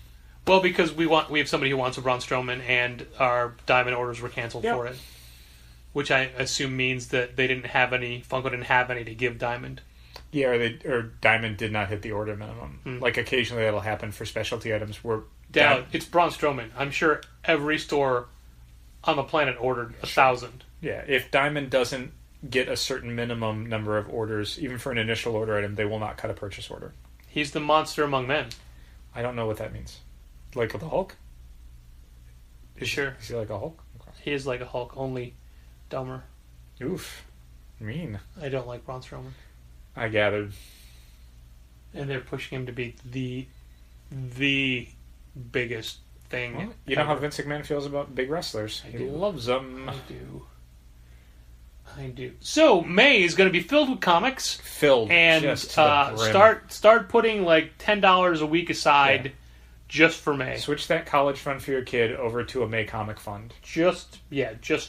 Well, because we have somebody who wants a Braun Strowman, and our Diamond orders were canceled for it, which I assume means that they didn't have any. Funko didn't have any to give Diamond. Yeah, or Diamond did not hit the order minimum. Like occasionally that'll happen for specialty items where it's Braun Strowman. I'm sure every store on the planet ordered 1,000. Yeah, if Diamond doesn't get a certain minimum number of orders, even for an initial order item, they will not cut a purchase order. He's the monster among men. I don't know what that means. Like the Hulk? Is he like a Hulk? Okay. He is like a Hulk, only dumber. Oof. Mean. I don't like Braun Strowman. I gathered. And they're pushing him to be the biggest thing. Well, you know how Vince McMahon feels about big wrestlers. He loves them. I do. So May is going to be filled with comics. And just to the brim. start putting like $10 a week aside just for May. Switch that college fund for your kid over to a May comic fund. Just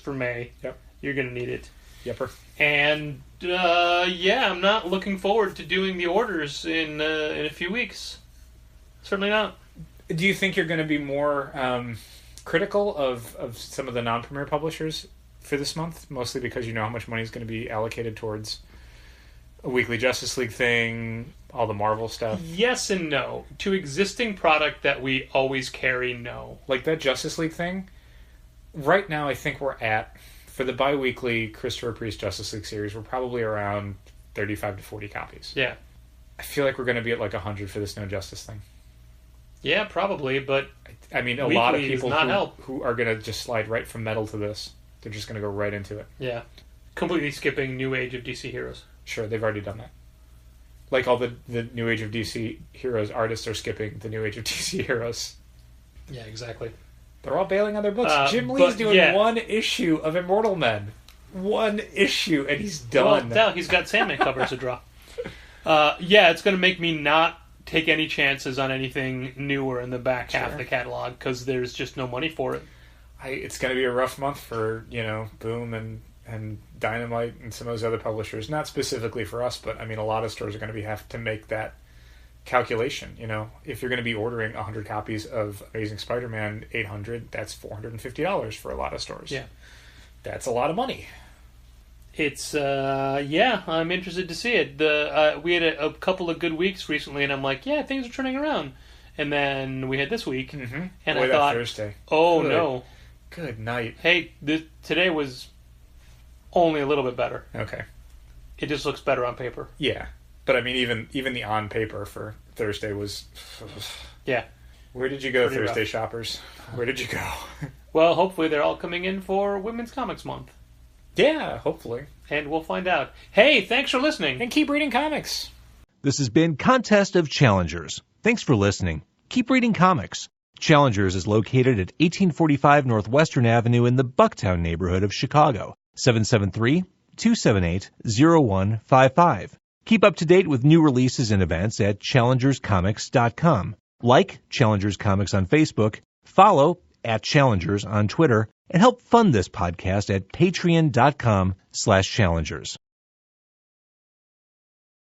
for May. Yep. You're going to need it. Yepper. And I'm not looking forward to doing the orders in a few weeks. Certainly not. Do you think you're going to be more critical of some of the non-premier publishers for this month? Mostly because you know how much money is going to be allocated towards a weekly Justice League thing, all the Marvel stuff? Yes and no. To existing product that we always carry, no. Like that Justice League thing, right now I think we're at, for the bi-weekly Christopher Priest Justice League series, we're probably around 35 to 40 copies. Yeah. I feel like we're going to be at like 100 for this No Justice thing. Yeah, probably, but I mean, a lot of people who are going to just slide right from metal to this. They're just going to go right into it. Yeah. Completely skipping New Age of DC Heroes. Sure, they've already done that. Like all the New Age of DC Heroes artists are skipping the New Age of DC Heroes. Yeah, exactly. They're all bailing on their books. Jim Lee's doing one issue of Immortal Men. One issue, and he's done. Well, he's got Sandman covers to draw. It's going to make me not take any chances on anything newer in the back half of the catalog because there's just no money for it. It's going to be a rough month for Boom and and Dynamite and some of those other publishers, not specifically for us, but I mean, a lot of stores are going to have to make that calculation. You know, if you're going to be ordering 100 copies of Amazing Spider-Man 800, that's $450 for a lot of stores. Yeah. That's a lot of money. It's I'm interested to see it. We had a couple of good weeks recently, and I'm like, yeah, things are turning around. And then we had this week, and I thought, Thursday. Oh good. No, good night. Hey, today was only a little bit better. Okay, it just looks better on paper. Yeah, but I mean, even the on paper for Thursday was. Yeah. Where did you go, Pretty Thursday rough. shoppers? Where did you go? Well, hopefully they're all coming in for Women's Comics Month. Yeah, hopefully. And we'll find out. Hey, thanks for listening. And keep reading comics. This has been Contest of Challengers. Thanks for listening. Keep reading comics. Challengers is located at 1845 Northwestern Avenue in the Bucktown neighborhood of Chicago. 773-278-0155. Keep up to date with new releases and events at challengerscomics.com. Like Challengers Comics on Facebook, follow @Challengers on Twitter, and help fund this podcast at patreon.com/challengers.